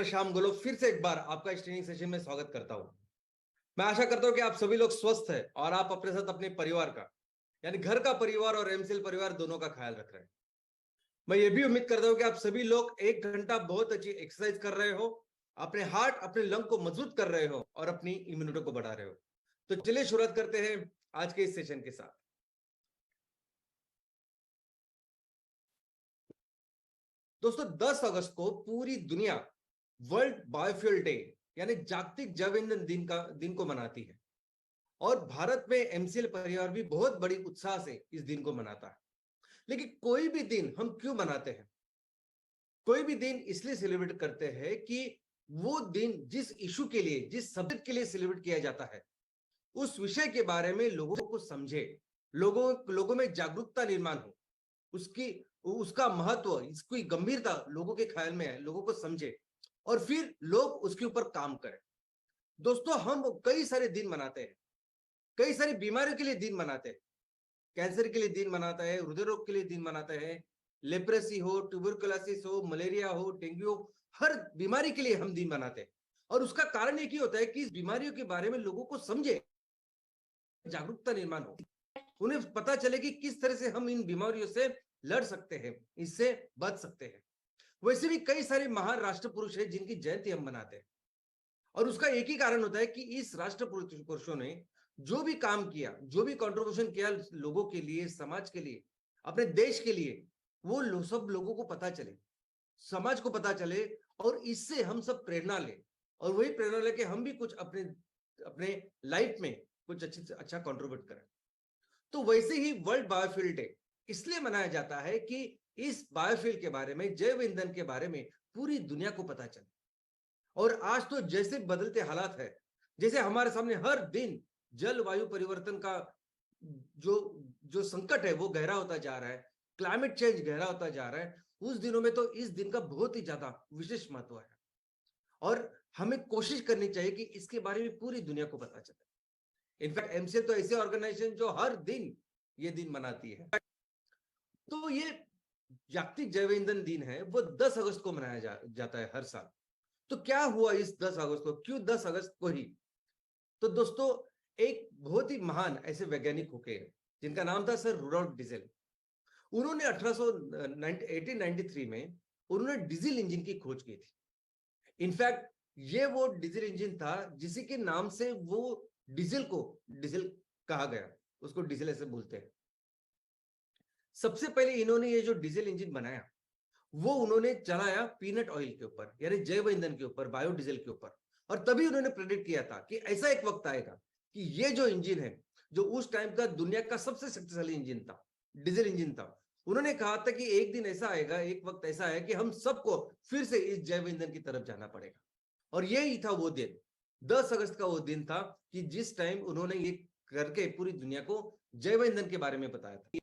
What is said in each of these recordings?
श्याम गोलो फिर से एक बार आपका इस ट्रेनिंग सेशन में स्वागत करता हूं। मैं आशा करता हूं कि आप सभी लोग स्वस्थ हैं और आप अपने साथ अपने परिवार का यानी घर का परिवार और एमसीएल परिवार दोनों का ख्याल रख रहे हैं। मैं ये भी उम्मीद करता हूं कि आप सभी लोग 1 घंटा बहुत अच्छी एक्सरसाइज कर रहे हो, अपने हार्ट अपने लंग को मजबूत कर रहे हो और अपनी इम्यूनिटी को बढ़ा रहे हो। तो चलिए शुरुआत करते हैं आज के इस सेशन के साथ। दोस्तों 10 अगस्त को पूरी दुनिया वर्ल्ड बायोफ्यूल डे यानी जागतिक जैव ईंधन दिन को मनाती है और भारत में एमसीएल परिवार भी बहुत बड़ी उत्साह से इस दिन को मनाता है। लेकिन कोई भी दिन हम क्यों मनाते हैं? कोई भी दिन इसलिए सेलिब्रेट करते हैं कि वो दिन जिस इशू के लिए, जिस सब्जेक्ट के लिए सेलिब्रेट किया जाता है, उस विषय के बारे में लोगों को समझे, लोगों में जागरूकता निर्माण हो, उसकी उसका महत्व, इसकी गंभीरता लोगों के ख्याल में है, लोगों को समझे और फिर लोग उसके ऊपर काम करें। दोस्तों हम कई सारे दिन मनाते हैं, कई सारी बीमारियों के लिए दिन मनाते हैं। कैंसर के लिए दिन मनाता है, हृदय रोग के लिए दिन मनाता है, लेप्रेसी हो, ट्यूबरकुलोसिस हो, मलेरिया हो, डेंगू हो, हर बीमारी के लिए हम दिन मनाते हैं। और उसका कारण एक ही होता है कि इस बीमारियों के बारे में लोगों को समझे, जागरूकता निर्माण हो, उन्हें पता चले कि किस तरह से हम इन बीमारियों से लड़ सकते हैं, इससे बच सकते हैं। वैसे भी कई सारे महान राष्ट्र पुरुष हैं जिनकी जयंती हम मनाते हैं और उसका एक ही कारण होता है कि इस राष्ट्र पुरुषों ने जो भी काम किया, जो भी कंट्रीब्यूशन किया लोगों के लिए, समाज के लिए, अपने देश के लिए, वो सब लोगों को पता चले, समाज को पता चले और इससे हम सब प्रेरणा ले और वही प्रेरणा लेके हम भी कुछ अपने अपने लाइफ में कुछ अच्छा कंट्रीब्यूट करें। तो वैसे ही वर्ल्ड बायोफ्यूल डे इसलिए मनाया जाता है कि इस बायोफ्यूल के बारे में, जैव ईंधन के बारे में पूरी दुनिया को पता चले। और आज तो जैसे बदलते हालात है, जैसे हमारे सामने हर दिन जलवायु परिवर्तन का जो जो संकट है वो गहरा होता जा रहा है, क्लाइमेट चेंज गहरा होता जा रहा है, उस दिनों में तो इस दिन का बहुत ही ज्यादा विशेष महत्व है और हमें कोशिश करनी चाहिए कि इसके बारे में पूरी दुनिया को पता चले। इनफैक्ट एमसीएल तो ऐसे ऑर्गेनाइजेशन जो हर दिन ये दिन मनाती है। तो ये जागतिक जैव ईंधन दिन है, वो 10 अगस्त को मनाया जाता है हर साल। तो क्या हुआ इस 10 अगस्त को, क्यों 10 अगस्त को ही? तो दोस्तों एक बहुत ही महान ऐसे वैज्ञानिक होके जिनका नाम था सर रुडोल्फ डीजल। उन्होंने 1893 में उन्होंने डीजल इंजन की खोज की थी। इनफैक्ट ये वो डीजल इंजन था जिसी के नाम से वो डीजल को डीजल कहा गया, उसको डीजल ऐसे बोलते हैं। सबसे पहले इन्होंने ये जो डीजल इंजन बनाया वो उन्होंने चलाया पीनट ऑयल के ऊपर, यानी जैव ईंधन के ऊपर, बायोडीजल के ऊपर। और तभी उन्होंने प्रेडिक्ट किया था कि ऐसा एक वक्त आएगा कि ये जो इंजन है, जो उस टाइम का दुनिया का सबसे शक्तिशाली इंजन था, डीजल इंजन था, उन्होंने कहा था कि एक दिन ऐसा आएगा, एक वक्त ऐसा है कि हम सबको फिर से इस जैव ईंधन की तरफ जाना पड़ेगा। और यही था वो दिन, 10 अगस्त का वो दिन था कि जिस टाइम उन्होंने ये करके पूरी दुनिया को जैव ईंधन के बारे में बताया था।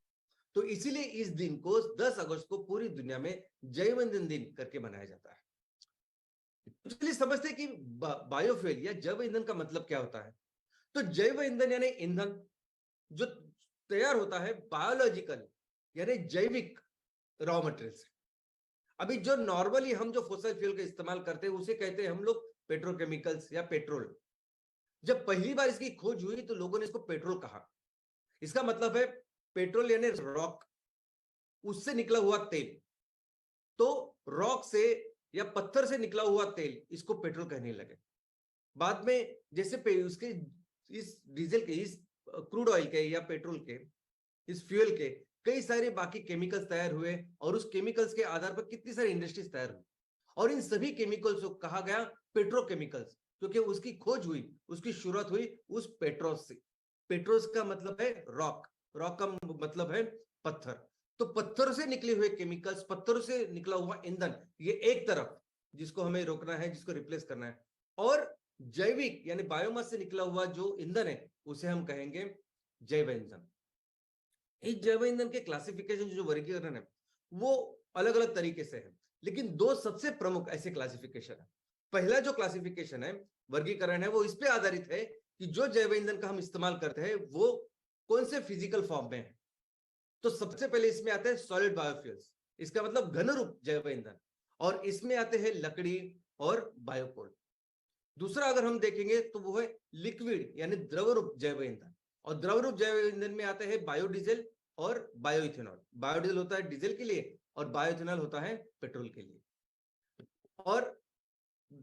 तो इसीलिए इस दिन को 10 अगस्त को पूरी दुनिया में जैव ईंधन दिन करके मनाया जाता है। तो चलिए समझते हैं कि बायोफ्यूल या जैव ईंधन का मतलब क्या होता है। तो जैव ईंधन यानी ईंधन जो तैयार होता है बायोलॉजिकल यानी जैविक रॉ मटेरियल से। अभी जो नॉर्मली हम जो फॉसिल फ्यूल का इस्तेमाल करते हैं उसे कहते हैं हम लोग पेट्रोकेमिकल्स या पेट्रोल। जब पहली बार इसकी खोज हुई तो लोगों ने इसको पेट्रोल कहा। इसका मतलब है पेट्रोल यानी रॉक, उससे निकला हुआ तेल। तो रॉक से या पत्थर से निकला हुआ तेल, इसको पेट्रोल कहने लगे। बाद में जैसे उसके इस डीजल के, इस क्रूड ऑयल के या पेट्रोल के, इस फ्यूल के कई सारे बाकी केमिकल्स तैयार हुए और उस केमिकल्स के आधार पर कितनी सारी इंडस्ट्रीज तैयार हुई और इन सभी केमिकल्स को कहा गया पेट्रोकेमिकल्स, क्योंकि उसकी खोज हुई, उसकी शुरुआत हुई उस पेट्रोस से। पेट्रोस का मतलब है रॉक, रॉक का मतलब है पत्थर। तो पत्थरों से निकले हुए केमिकल्स, पत्थरों से निकला हुआ ईंधन, ये एक तरफ जिसको हमें रोकना है, जिसको रिप्लेस करना है। और जैविक यानी बायोमास से निकला हुआ जो ईंधन है उसे हम कहेंगे जैव ईंधन। इस जैव ईंधन के क्लासिफिकेशन, जो वर्गीकरण है, वो अलग अलग तरीके से है, लेकिन दो सबसे प्रमुख ऐसे क्लासिफिकेशन है। पहला जो क्लासिफिकेशन है, वर्गीकरण है, वो इस पे आधारित है कि जो जैव ईंधन का हम इस्तेमाल करते हैं वो कौन से फिजिकल फॉर्म में है। तो सबसे पहले इसमें आते हैं सॉलिड बायोफ्यूल्स, इसका मतलब घन रूप जैव ईंधन। और इसमें आते हैं लकड़ी, और बायोकोल। दूसरा अगर हम देखेंगे तो वो है लिक्विड यानी द्रव रूप जैव ईंधन, और द्रव रूप जैव ईंधन में आते हैं बायोडीजल और बायोइथेनॉल। बायोडीजल होता है डीजल के लिए और बायोइथेनॉल होता है पेट्रोल के लिए। और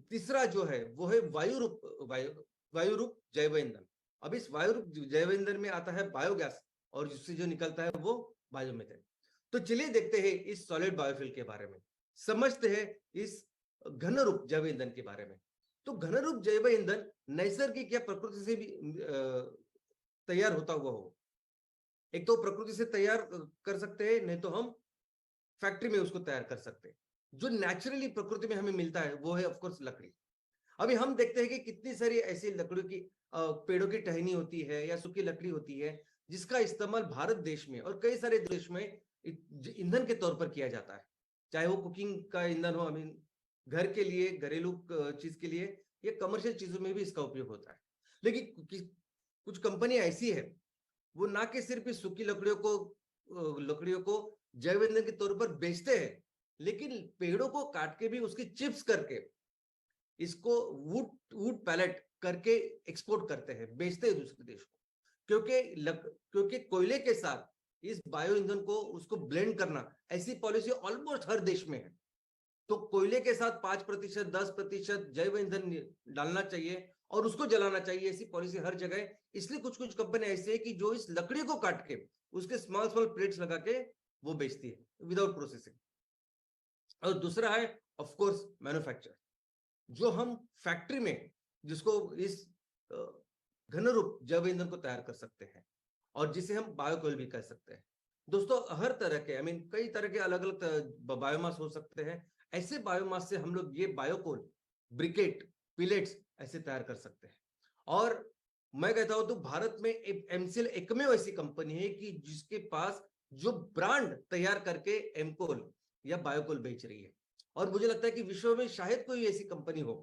तीसरा जो है वो है वायु रूप जैव ईंधन। अब इस वायु रूप जैव ईंधन में आता है बायोगैस और जिससे जो निकलता है वो बायोमीथेन। तो चलिए देखते हैं इस सॉलिड बायोफ्यूल के बारे में, समझते हैं इस घन रूप जैव ईंधन के बारे में। तो घन रूप जैव ईंधन नैसर्गिक या प्रकृति से भी तैयार होता हुआ हो। एक तो प्रकृति से तैयार कर सकते हैं, नहीं तो हम फैक्ट्री में उसको तैयार कर सकते हैं। जो नेचुरली प्रकृति में हमें मिलता है वो है ऑफकोर्स लकड़ी। अभी हम देखते हैं कि कितनी सारी ऐसी लकड़ियों की पेड़ों की टहनी होती है या सूखी लकड़ी होती है जिसका इस्तेमाल भारत देश में और कई सारे देश में ईंधन के तौर पर किया जाता है। चाहे वो कुकिंग का ईंधन हो, घर के लिए, घरेलू चीज के लिए, या कमर्शियल चीजों में भी इसका उपयोग होता है। लेकिन कुछ कंपनियां ऐसी है वो ना कि सिर्फ इस सूखी लकड़ियों को जैव ईंधन के तौर पर बेचते हैं, लेकिन पेड़ों को काट के भी उसकी चिप्स करके इसको वुड पैलेट करके एक्सपोर्ट करते हैं, बेचते हैं दूसरे देश को। क्योंकि कोयले के साथ इस बायो ईंधन को उसको ब्लेंड करना, ऐसी पॉलिसी ऑलमोस्ट हर देश में है। तो कोयले के साथ 5%, 10% जैव ईंधन डालना चाहिए और उसको जलाना चाहिए, ऐसी पॉलिसी हर जगह है। इसलिए कुछ कुछ कंपनी ऐसी है कि जो इस लकड़ी को काट के उसके स्मॉल स्मॉल प्लेट्स लगा के वो बेचती है विदाउट प्रोसेसिंग। और दूसरा है ऑफ कोर्स मैन्युफैक्चर, जो हम फैक्ट्री में जिसको इस घन रूप जैव ईंधन को तैयार कर सकते हैं और जिसे हम बायोकोल भी कह सकते हैं। दोस्तों हर तरह के कई तरह के अलग अलग बायोमास हो सकते हैं। ऐसे बायोमास से हम लोग ये बायोकोल, ब्रिकेट, पिलेट्स ऐसे तैयार कर सकते हैं। और मैं कहता हूं तो भारत में एमसीएल एकमेव ऐसी कंपनी है कि जिसके पास जो ब्रांड तैयार करके एमकोल या बायोकोल बेच रही है। और मुझे लगता है कि विश्व में शायद कोई ऐसी कंपनी हो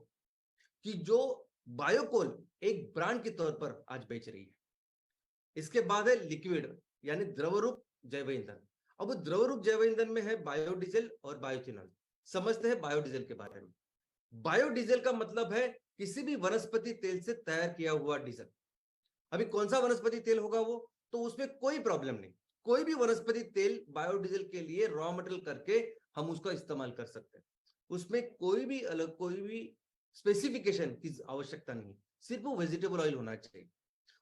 कि जो बायोकोल एक ब्रांड के तौर पर आज बेच रही है। इसके बाद है लिक्विड यानी द्रव रूप जैव ईंधन। अब द्रव रूप जैव ईंधन में है बायोडीजल और बायोइथेनॉल। समझते हैं बायोडीजल के बारे में। बायोडीजल का मतलब है किसी भी वनस्पति तेल से तैयार किया हुआ डीजल। अभी कौन सा वनस्पति तेल होगा वो, तो उसमें कोई प्रॉब्लम नहीं, कोई भी वनस्पति तेल बायोडीजल के लिए रॉ मटेरियल करके हम उसका इस्तेमाल कर सकते हैं। उसमें कोई भी स्पेसिफिकेशन की आवश्यकता नहीं, सिर्फ वो वेजिटेबल ऑयल होना चाहिए,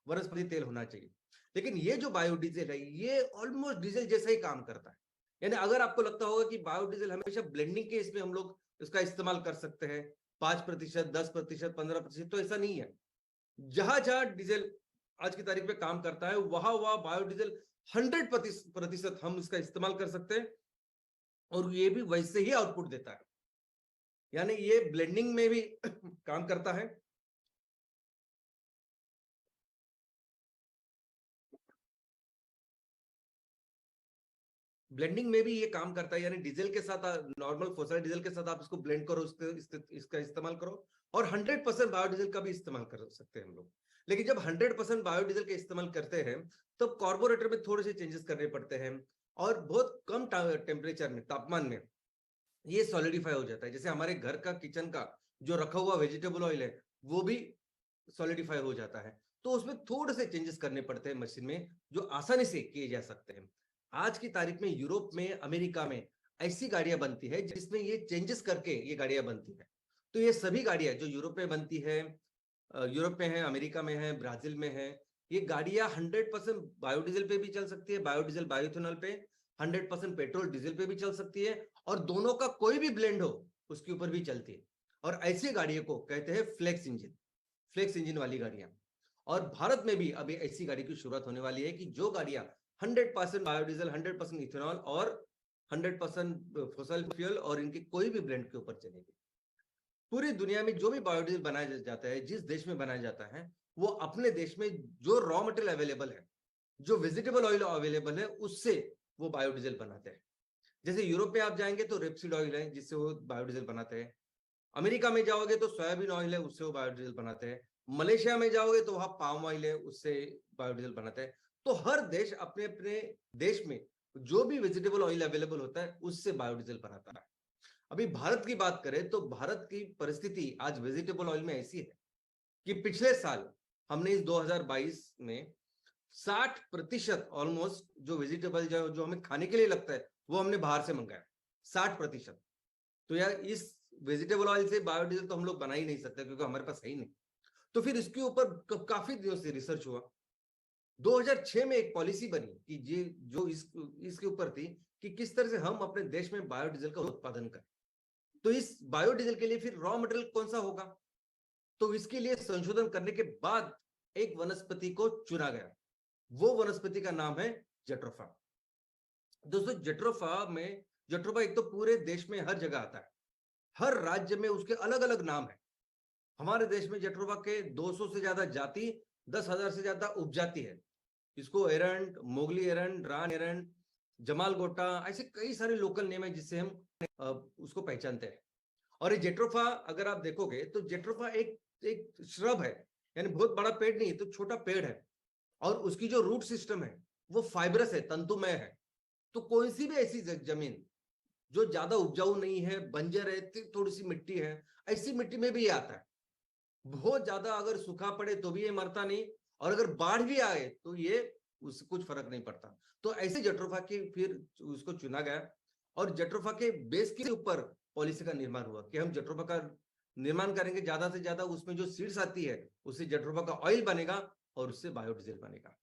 वनस्पति तेल होना चाहिए। लेकिन ये जो बायोडीजल है ये ऑलमोस्ट डीजल जैसा ही काम करता है। यानी अगर आपको लगता होगा कि बायोडीजल हमेशा ब्लेंडिंग के इसमें हम लोग इसका इस्तेमाल कर सकते हैं 5%, 10%, 15%, तो ऐसा नहीं है। जहां जहां डीजल आज की तारीख में काम करता है वहां बायोडीजल 100% हम इसका इस्तेमाल कर सकते हैं और ये भी वैसे ही आउटपुट देता है। यानी ये ब्लेंडिंग में भी काम करता है। ब्लेंडिंग में भी ये काम करता है, यानी डीजल के साथ, नॉर्मल फोसिल डीजल के साथ आप इसको ब्लेंड करो, इसका इस्तेमाल करो और 100% बायोडीजल का भी इस्तेमाल कर सकते हैं हम लोग। लेकिन जब 100% बायोडीजल का इस्तेमाल करते हैं तो कार्बोरेटर में थोड़े से चेंजेस करने पड़ते हैं और बहुत कम टेम्परेचर में, तापमान में ये सॉलिडिफाई हो जाता है। जैसे हमारे घर का, किचन का जो रखा हुआ वेजिटेबल ऑयल है वो भी सॉलिडिफाई हो जाता है। तो उसमें थोड़े से चेंजेस करने पड़ते हैं मशीन में, जो आसानी से किए जा सकते हैं। आज की तारीख में यूरोप में, अमेरिका में ऐसी गाड़ियां बनती है जिसमें ये चेंजेस करके ये गाड़ियां बनती है। तो ये सभी गाड़ियां जो यूरोप में बनती है, यूरोप में है, अमेरिका में है, ब्राजील में है, ये गाड़ियां 100% बायोडीजल पे भी चल सकती है, बायोडीजल बायोइथेनॉल पे, 100% पेट्रोल डीजल पे भी चल सकती है और दोनों का कोई भी ब्लेंड हो उसके ऊपर भी चलती है। और ऐसी गाड़ियों को कहते हैं फ्लेक्स इंजन वाली गाड़ियां। और भारत में भी अभी ऐसी गाड़ी की शुरुआत होने वाली है कि जो गाड़ियां 100% बायोडीजल, 100% इथेनॉल और 100% फॉसिल फ्यूल और इनके कोई भी ब्लेंड के ऊपर चलेगी। पूरी दुनिया में जो भी बायोडीजल बनाया जाता है, जिस देश में बनाया जाता है, वो अपने देश में जो रॉ मटेरियल अवेलेबल है, जो वेजिटेबल ऑयल अवेलेबल है, उससे वो बायोडीजल बनाते हैं। जैसे यूरोप में आप जाएंगे तो रेपसीड ऑयल है जिससे वो बायोडीजल बनाते हैं। अमेरिका में जाओगे तो सोयाबीन ऑयल है, उससे वो बायोडीजल बनाते हैं। मलेशिया में जाओगे तो वहां पाम ऑयल है, उससे बायोडीजल बनाते हैं। तो हर देश अपने अपने देश में जो भी वेजिटेबल ऑयल अवेलेबल होता है उससे बायोडीजल बनाता है। अभी भारत की बात करें तो भारत की परिस्थिति आज वेजिटेबल ऑयल में ऐसी है कि पिछले साल हमने इस 2022 में 60% ऑलमोस्ट जो वेजिटेबल जो हमें खाने के लिए लगता है वो हमने बाहर से मंगाया, 60%। तो यार इस वेजिटेबल ऑयल से बायोडीजल तो हम लोग बना ही नहीं सकते क्योंकि हमारे पास है ही नहीं। तो फिर इसके ऊपर काफी दिनों से रिसर्च हुआ। 2006 में एक पॉलिसी बनी कि ये जो इसके ऊपर थी कि किस तरह से हम अपने देश में बायोडीजल का उत्पादन करें। तो इस बायोडीजल के लिए फिर रॉ मटेरियल कौन सा होगा, तो इसके लिए संशोधन करने के बाद एक वनस्पति को चुना गया। वो वनस्पति का नाम है जेट्रोफा। दोस्तों जेट्रोफा एक तो पूरे देश में हर जगह आता है, हर राज्य में उसके अलग अलग नाम है। हमारे देश में जेट्रोफा के 200 से ज्यादा जाति, 10,000 से ज्यादा उपजाति है। इसको एरंड, मोगली एरंड, रान एरंड, जमाल गोटा, ऐसे कई सारे लोकल नेम है जिससे हम उसको पहचानते हैं। और ये जेट्रोफा अगर आप देखोगे तो जेट्रोफा एक श्रब है, यानी बहुत बड़ा पेड़ नहीं, तो छोटा पेड़ है। और उसकी जो रूट सिस्टम है वो फाइब्रस है, तंतुमय है। तो कोई सी भी ऐसी जमीन जो ज्यादा उपजाऊ नहीं है, बंजर है, थोड़ी सी मिट्टी है, ऐसी मिट्टी में भी ये आता है। बहुत ज्यादा अगर सूखा पड़े तो भी ये मरता नहीं, और अगर बाढ़ भी आए तो ये उससे कुछ फर्क नहीं पड़ता। तो ऐसे जेट्रोफा की फिर उसको चुना गया, और जेट्रोफा के बेस के ऊपर पॉलिसी का निर्माण हुआ कि हम जेट्रोफा का निर्माण करेंगे, ज्यादा से ज्यादा उसमें जो सीड्स आती है उससे जेट्रोफा का ऑयल बनेगा और उससे बायोडीजल बनेगा।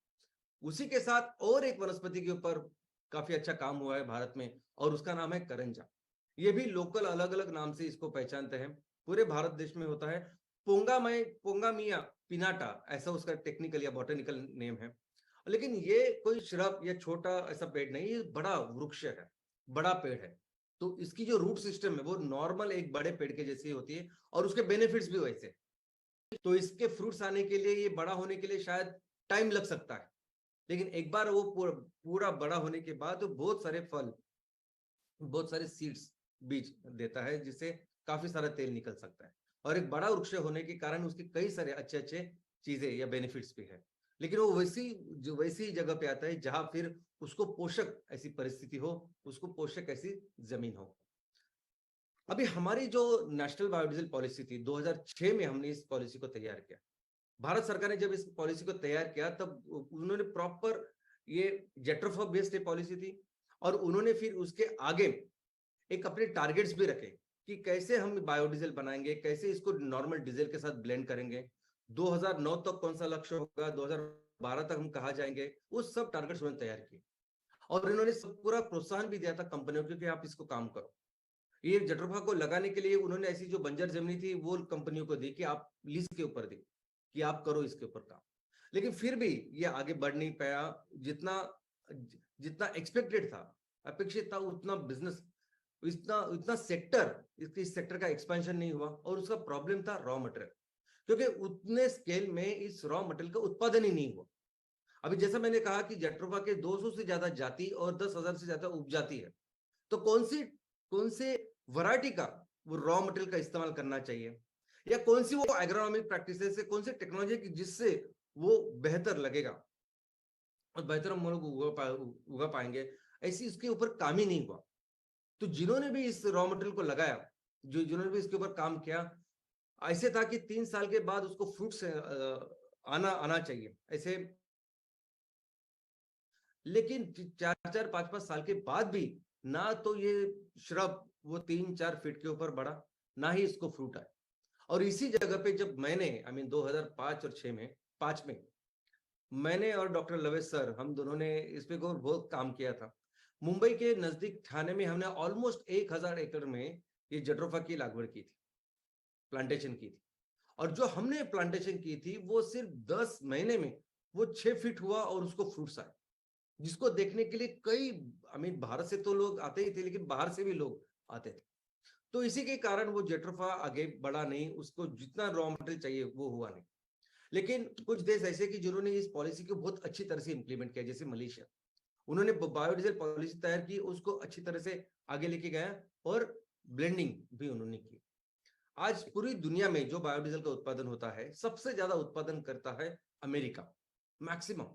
उसी के साथ और एक वनस्पति के ऊपर काफी अच्छा काम हुआ है भारत में, और उसका नाम है करंजा। ये भी लोकल अलग अलग नाम से इसको पहचानते हैं, पूरे भारत देश में होता है। पोंगामिया पिनाटा ऐसा उसका टेक्निकल या बॉटनिकल नेम है। लेकिन ये कोई श्रब या छोटा ऐसा पेड़ नहीं, ये बड़ा वृक्ष है, बड़ा पेड़ है। तो इसकी जो रूट सिस्टम है वो नॉर्मल एक बड़े पेड़ के जैसी होती है, और उसके बेनिफिट्स भी वैसे। तो इसके फ्रूट्स आने के लिए, ये बड़ा होने के लिए शायद टाइम लग सकता है, लेकिन एक बार वो पूरा बड़ा होने के बाद तो बहुत सारे फल, बहुत सारे सीड्स, बीज देता है, जिससे काफी सारा तेल निकल सकता है। और एक बड़ा वृक्ष होने के कारण उसके कई सारे अच्छे अच्छे चीजें या बेनिफिट्स भी है। लेकिन वो वैसी जगह पे आता है जहां फिर उसको पोषक ऐसी परिस्थिति हो, उसको पोषक ऐसी जमीन हो। अभी हमारी जो नेशनल बायोडीजल पॉलिसी थी 2006 में, हमने इस पॉलिसी को तैयार किया। भारत सरकार ने जब इस पॉलिसी को तैयार किया तब उन्होंने प्रॉपर ये जेट्रोफा बेस्ड पॉलिसी थी, और उन्होंने फिर उसके आगे एक अपने टारगेट्स भी रखे कि कैसे हम बायोडीजल बनाएंगे, कैसे इसको नॉर्मल डीजल के साथ ब्लेंड करेंगे, 2009 तक कौन सा लक्ष्य होगा, 2012 तक हम कहा जाएंगे, वो सब टारगेट्स उन्होंने तैयार किए। और इन्होंने सब पूरा प्रोत्साहन भी दिया था कंपनियों को कि आप इसको काम करो। ये जेट्रोफा को लगाने के लिए उन्होंने ऐसी जो बंजर जमीन थी वो कंपनियों को दी कि आप लीज के ऊपर दी कि आप करो इसके ऊपर काम। लेकिन फिर भी ये आगे बढ़ नहीं पाया, जितना जितना एक्सपेक्टेड था, अपेक्षित था, उतना बिजनेस, इतना इतना सेक्टर, इस सेक्टर का एक्सपेंशन नहीं हुआ। और उसका प्रॉब्लम था रॉ मटेरियल, क्योंकि उतने स्केल में इस रॉ मटेरियल का उत्पादन ही नहीं हुआ। अभी जैसा मैंने कहा कि जेट्रोफा के 200 से ज्यादा जाति और 10,000 से ज्यादा उपजाति है। तो कौन से वैरायटी का वो रॉ मटेरियल का इस्तेमाल करना चाहिए, या कौन सी वो एग्रोनॉमिक प्रैक्टिसेस से, कौन सी टेक्नोलॉजी की जिससे वो बेहतर लगेगा और बेहतर हम लोग उगा पाएंगे, ऐसी इसके ऊपर काम ही नहीं हुआ। तो जिन्होंने भी इस रॉ मटेरियल को लगाया, जिन्होंने भी इसके ऊपर काम किया, ऐसे था कि 3 साल के बाद उसको फ्रूट्स आना आना चाहिए ऐसे। लेकिन 4-4, 5-5 साल के बाद भी ना तो ये श्रब वो 3-4 फीट के ऊपर बढ़ा, ना ही इसको फ्रूट आए। और इसी जगह पे जब मैंने 2005 और 6 में 5 में मैंने और डॉक्टर लवेश सर, हम दोनों ने इस पे बहुत काम किया था। मुंबई के नजदीक ठाणे में हमने ऑलमोस्ट 1,000 एकड़ में ये जेट्रोफा की लागवड़ की थी, प्लांटेशन की थी। और जो हमने प्लांटेशन की थी वो सिर्फ 10 महीने में वो 6 फीट हुआ और उसको फ्रूट्स आए, जिसको देखने के लिए कई भारत से तो लोग आते ही थे, लेकिन बाहर से भी लोग आते थे। तो इसी के कारण वो जेट्रोफा आगे बढ़ा नहीं, उसको जितना रॉ मटेरियल चाहिए वो हुआ नहीं। लेकिन कुछ देश ऐसे कि जिन्होंने इस पॉलिसी को बहुत अच्छी तरह से इंप्लीमेंट किया, जैसे मलेशिया, उन्होंने बायोडीजल पॉलिसी तैयार की, उसको अच्छी तरह से आगे लेके गया, और ब्लेंडिंग भी उन्होंने की। आज पूरी दुनिया में जो बायोडीजल का उत्पादन होता है, सबसे ज्यादा उत्पादन करता है अमेरिका, मैक्सिमम।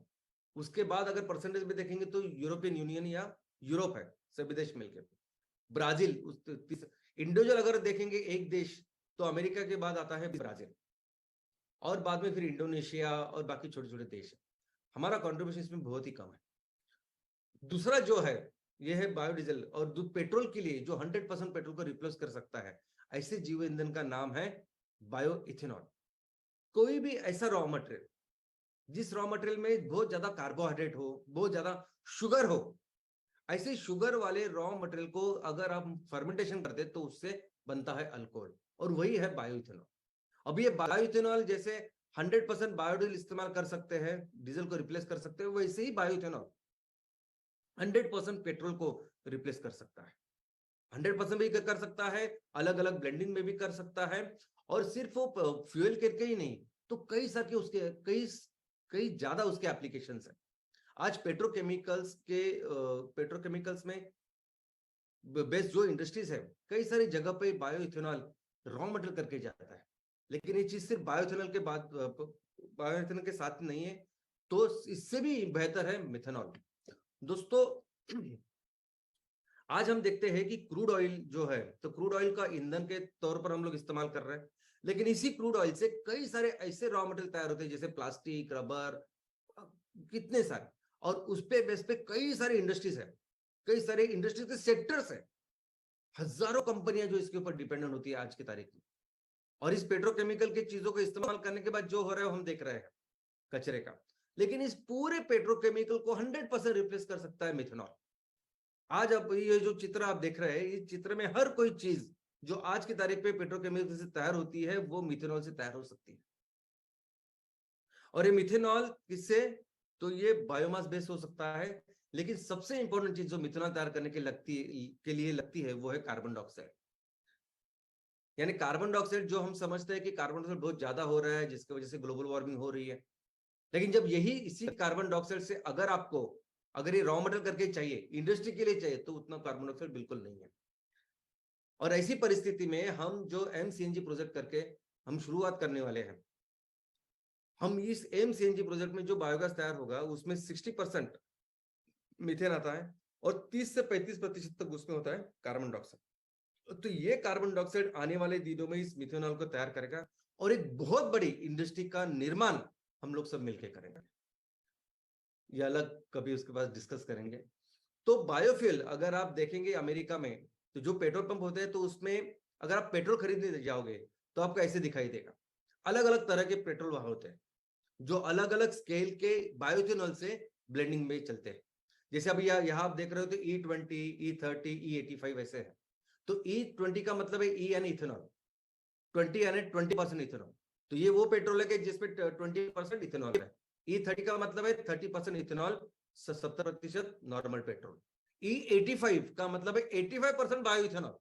उसके बाद अगर परसेंटेज में देखेंगे तो यूरोपियन यूनियन या यूरोप है, सभी देश मिलकर। ब्राजील इंडिविजुअल अगर देखेंगे एक देश, तो अमेरिका के बाद आता है ब्राजील, और बाद में फिर इंडोनेशिया और बाकी छोटे छोटे देश है। हमारा कॉन्ट्रीब्यूशन इसमें बहुत ही कम है। दूसरा जो है ये है बायोडीजल, और पेट्रोल के लिए जो 100% पेट्रोल को रिप्लेस कर सकता है, ऐसे जीव ईंधन का नाम है बायो इथेनॉल। कोई भी ऐसा रॉ मटेरियल जिस रॉ मटेरियल में बहुत ज्यादा कार्बोहाइड्रेट हो, बहुत ज्यादा शुगर हो, ऐसे शुगर वाले रॉ मटेरियल को अगर आप फर्मेंटेशन करते तो उससे बनता है अल्कोहल, और वही है बायो इथेनॉल। अब ये बायो इथेनॉल जैसे 100% बायोडीजल इस्तेमाल कर सकते हैं, डीजल को रिप्लेस कर सकते हैं, वैसे ही बायो इथेनॉल 100% पेट्रोल को रिप्लेस कर सकता है। 100% भी कर सकता है, अलग अलग ब्लेंडिंग में भी कर सकता है, और सिर्फ वो फ्यूल करके ही नहीं, तो कई सारे उसके कई ज्यादा उसके एप्लीकेशंस है। आज पेट्रोकेमिकल्स में बेस्ट जो इंडस्ट्रीज है, कई सारी जगह पे बायो इथेनॉल रॉ मटेरियल करके जाता है। लेकिन ये चीज सिर्फ बायो इथेनॉल के साथ नहीं है, तो इससे भी बेहतर है मिथेनॉल। दोस्तों, आज हम देखते हैं कि क्रूड ऑयल जो है, तो क्रूड ऑयल का ईंधन के तौर पर हम लोग इस्तेमाल कर रहे हैं, लेकिन इसी क्रूड ऑयल से कई सारे ऐसे रॉ मटेरियल तैयार होते हैं, जैसे प्लास्टिक, रबर, कितने सारे, और उस पे बेस पे कई सारे इंडस्ट्रीज है, कई सारे इंडस्ट्रीज के सेक्टर्स है, हजारों कंपनियां जो इसके ऊपर डिपेंडेंट होती है आज की तारीख में। और इस पेट्रोकेमिकल की चीजों को इस्तेमाल करने के बाद जो हो रहा है हम देख रहे हैं, कचरे का। लेकिन इस पूरे पेट्रोकेमिकल को 100% रिप्लेस कर सकता है मिथेनॉल। आज अब ये जो चित्र आप देख रहे हैं, इस चित्र में हर कोई चीज जो आज की तारीख पे पेट्रोकेमिकल से तैयार होती है, वो मिथेनॉल से तैयार हो सकती है। और ये मिथेनॉल किससे, तो ये बायोमास बेस हो सकता है, लेकिन सबसे इंपॉर्टेंट चीज जो मिथेनॉल तैयार करने के लिए लगती है, वो है कार्बन डाइऑक्साइड। यानी कार्बन डाइऑक्साइड जो हम समझते हैं कि कार्बन डाइऑक्साइड बहुत ज्यादा हो रहा है, जिसकी वजह से ग्लोबल वार्मिंग हो रही है, लेकिन जब इसी कार्बन डाइऑक्साइड से अगर ये रॉ मटेरियल करके चाहिए, इंडस्ट्री के लिए चाहिए, तो उतना कार्बन डाइऑक्साइड बिल्कुल नहीं है। और ऐसी परिस्थिति में हम जो एमसीएनजी प्रोजेक्ट करके हम शुरुआत करने वाले हैं, हम इस एमसीएनजी प्रोजेक्ट में जो बायोगैस तैयार होगा, उसमें 60% मीथेन आता है, और 30 से 35% तक उसमें होता है कार्बन डाइऑक्साइड। तो ये कार्बन डाइऑक्साइड आने वाले दिनों में इस मिथेनॉल को तैयार करेगा, और एक बहुत बड़ी इंडस्ट्री का निर्माण हम लोग सब मिलकर करेंगे। ये अलग कभी उसके बाद डिस्कस करेंगे। तो बायोफ्यूल अगर आप देखेंगे अमेरिका में, तो जो पेट्रोल पंप होते हैं, तो उसमें अगर आप पेट्रोल खरीदने जाओगे तो आपको ऐसे दिखाई देगा, अलग अलग तरह के पेट्रोल वहां होते हैं, जो अलग अलग स्केल के बायोइथेनॉल से ब्लेंडिंग में चलते हैं। जैसे अभी यहाँ आप देख रहे हो तो E20, E30, E85 ऐसे है। तो E20 का मतलब है E यानी इथेनॉल, 20 यानी 20% इथेनॉल। तो ये वो पेट्रोल है कि जिसमें 20% इथेनॉल है। E30 का मतलब है 30% इथेनॉल, 70% नॉर्मल पेट्रोल। E85 का मतलब है 85% बायो इथेनॉल,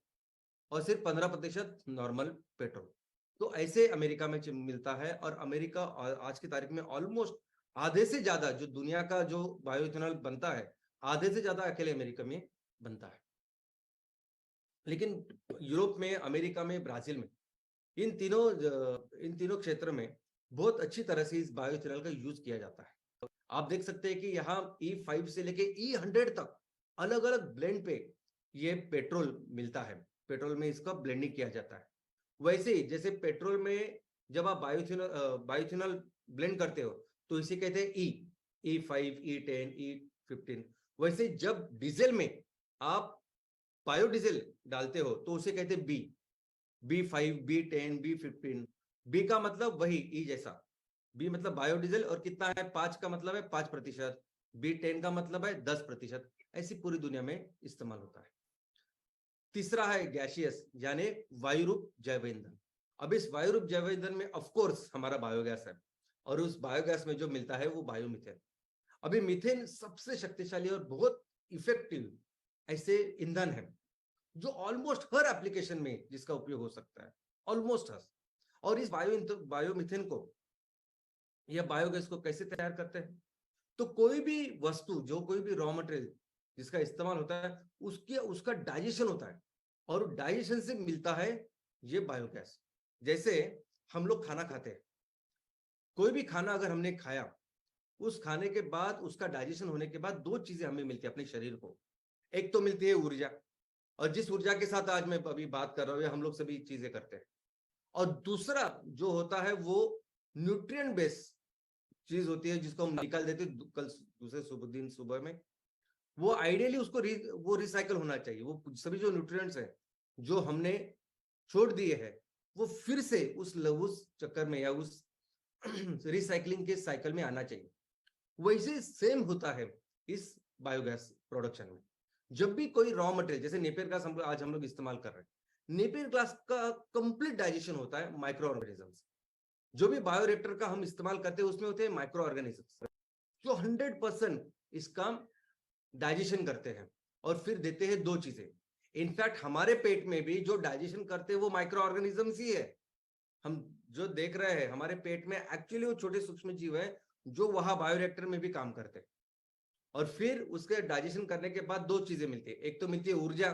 और सिर्फ 15% नॉर्मल पेट्रोल। तो ऐसे अमेरिका में मिलता है, और अमेरिका आज की तारीख में ऑलमोस्ट आधे से ज्यादा जो दुनिया का जो बायो इथेनॉल बनता है, आधे से ज्यादा अकेले अमेरिका में बनता है। लेकिन यूरोप में, अमेरिका में, ब्राजील में, इन तीनों क्षेत्र में बहुत अच्छी तरह से इस बायो इथेनॉल का यूज किया जाता है। आप देख सकते हैं कि यहाँ E5 से लेके E100 तक अलग अलग ब्लेंड पे ये पेट्रोल मिलता है, पेट्रोल में इसका ब्लेंडिंग किया जाता है। वैसे ही जैसे पेट्रोल में जब आप बायोइथेनॉल ब्लेंड करते हो, तो इसे कहते हैं E5, E10, E15। वैसे जब डीजल में आप बायोडीजल डालते हो, तो उसे कहते हैं B5, B10, B15। बी का मतलब वही ई जैसा, बी मतलब बायोडीजल, और कितना है, 5 का मतलब है 5%, B10 का मतलब है 10%। ऐसी पूरी दुनिया में इस्तेमाल होता है। तीसरा है गैसियस, यानी वायुरूप जैव ईंधन। अब इस वायुरूप जैव ईंधन में ऑफ कोर्स हमारा बायोगैस है, और उस बायोगैस में जो मिलता है वो बायोमीथेन। अभी मीथेन सबसे शक्तिशाली और बहुत इफेक्टिव ऐसे ईंधन है, जो ऑलमोस्ट हर एप्लीकेशन में जिसका उपयोग हो सकता है, ऑलमोस्ट हर। और इस बायोमीथेन को या बायोगैस को कैसे तैयार करते हैं, तो कोई भी वस्तु, जो कोई भी रॉ मटेरियल जिसका इस्तेमाल होता है, उसका डाइजेशन होता है, और डाइजेशन से मिलता है ये बायोगैस। जैसे हम लोग खाना खाते हैं, कोई भी खाना अगर हमने खाया, उस खाने के बाद उसका डाइजेशन होने के बाद दो चीजें हमें मिलती है अपने शरीर को। एक तो मिलती है ऊर्जा, और जिस ऊर्जा के साथ आज मैं अभी बात कर रहा हूँ, हम लोग सभी चीजें करते हैं। और दूसरा जो होता है वो न्यूट्रिएंट बेस्ड चीज होती है, जिसको हम निकाल देते हैं कल दूसरे दिन सुबह में। वो आइडियली उसको वो रिसाइकल होना चाहिए। वो सभी जो न्यूट्रिएंट्स है जो हमने छोड़ दिए हैं, वो फिर से उस चक्कर में या उस रिसाइकलिंग के साइकिल में आना चाहिए। वैसे सेम होता है इस बायोगैस प्रोडक्शन में। जब भी कोई रॉ मटेरियल, जैसे नेपियर ग्लास आज हम लोग इस्तेमाल कर रहे हैं, नेपियर ग्लास का कंप्लीट डाइजेशन होता है माइक्रो ऑर्गेनिजम्स। जो भी बायोरिएक्टर का हम इस्तेमाल करते हैं उसमें होते हैं माइक्रो ऑर्गेनिजम्स जो 100% इसका डाइजेशन करते हैं और फिर देते हैं दो चीजें। इनफैक्ट हमारे पेट में भी जो डाइजेशन करते हैं वो माइक्रो ऑर्गेनिजम्स ही है। हम जो देख रहे हैं हमारे पेट में एक्चुअली वो छोटे सूक्ष्म जीव है जो वहां बायोरिएक्टर में भी काम करते हैं। और फिर उसके डाइजेशन करने के बाद दो चीजें मिलती है। एक तो मिलती है ऊर्जा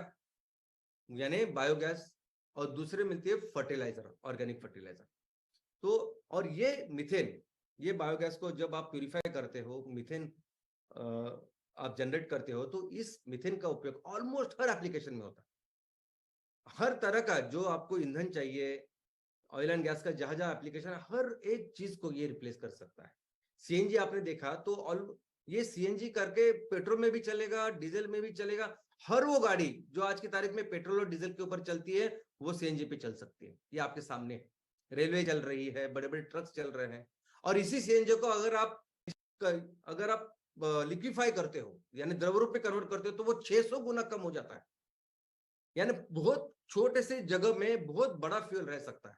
यानी बायोगैस, और दूसरे मिलती है फर्टिलाइजर, ऑर्गेनिक फर्टिलाइजर। तो और ये मीथेन, ये बायोगैस को जब आप प्यूरिफाई करते हो, मीथेन आप जनरेट करते हो, तो इस मीथेन का उपयोग ऑलमोस्ट हर एप्लीकेशन में होता है। हर तरह का जो आपको ईंधन चाहिए, ऑयल एंड गैस का जहां जहां एप्लीकेशन है, हर एक चीज को ये रिप्लेस कर सकता है। सीएनजी आपने देखा तो ये सीएनजी करके पेट्रोल में भी चलेगा, डीजल में भी चलेगा। हर वो गाड़ी जो आज की तारीख में पेट्रोल और डीजल के ऊपर चलती है वो सीएनजी पे चल सकती है। ये आपके सामने रेलवे चल रही है, बड़े बड़े ट्रक्स चल रहे हैं। और इसी सीएनजी को अगर आप लिक्विफाई करते हो यानी द्रव रूप में कन्वर्ट करते हो तो वो 600 गुना कम हो जाता है। यानी बहुत छोटे से जगह में बहुत बड़ा फ्यूल रह सकता है।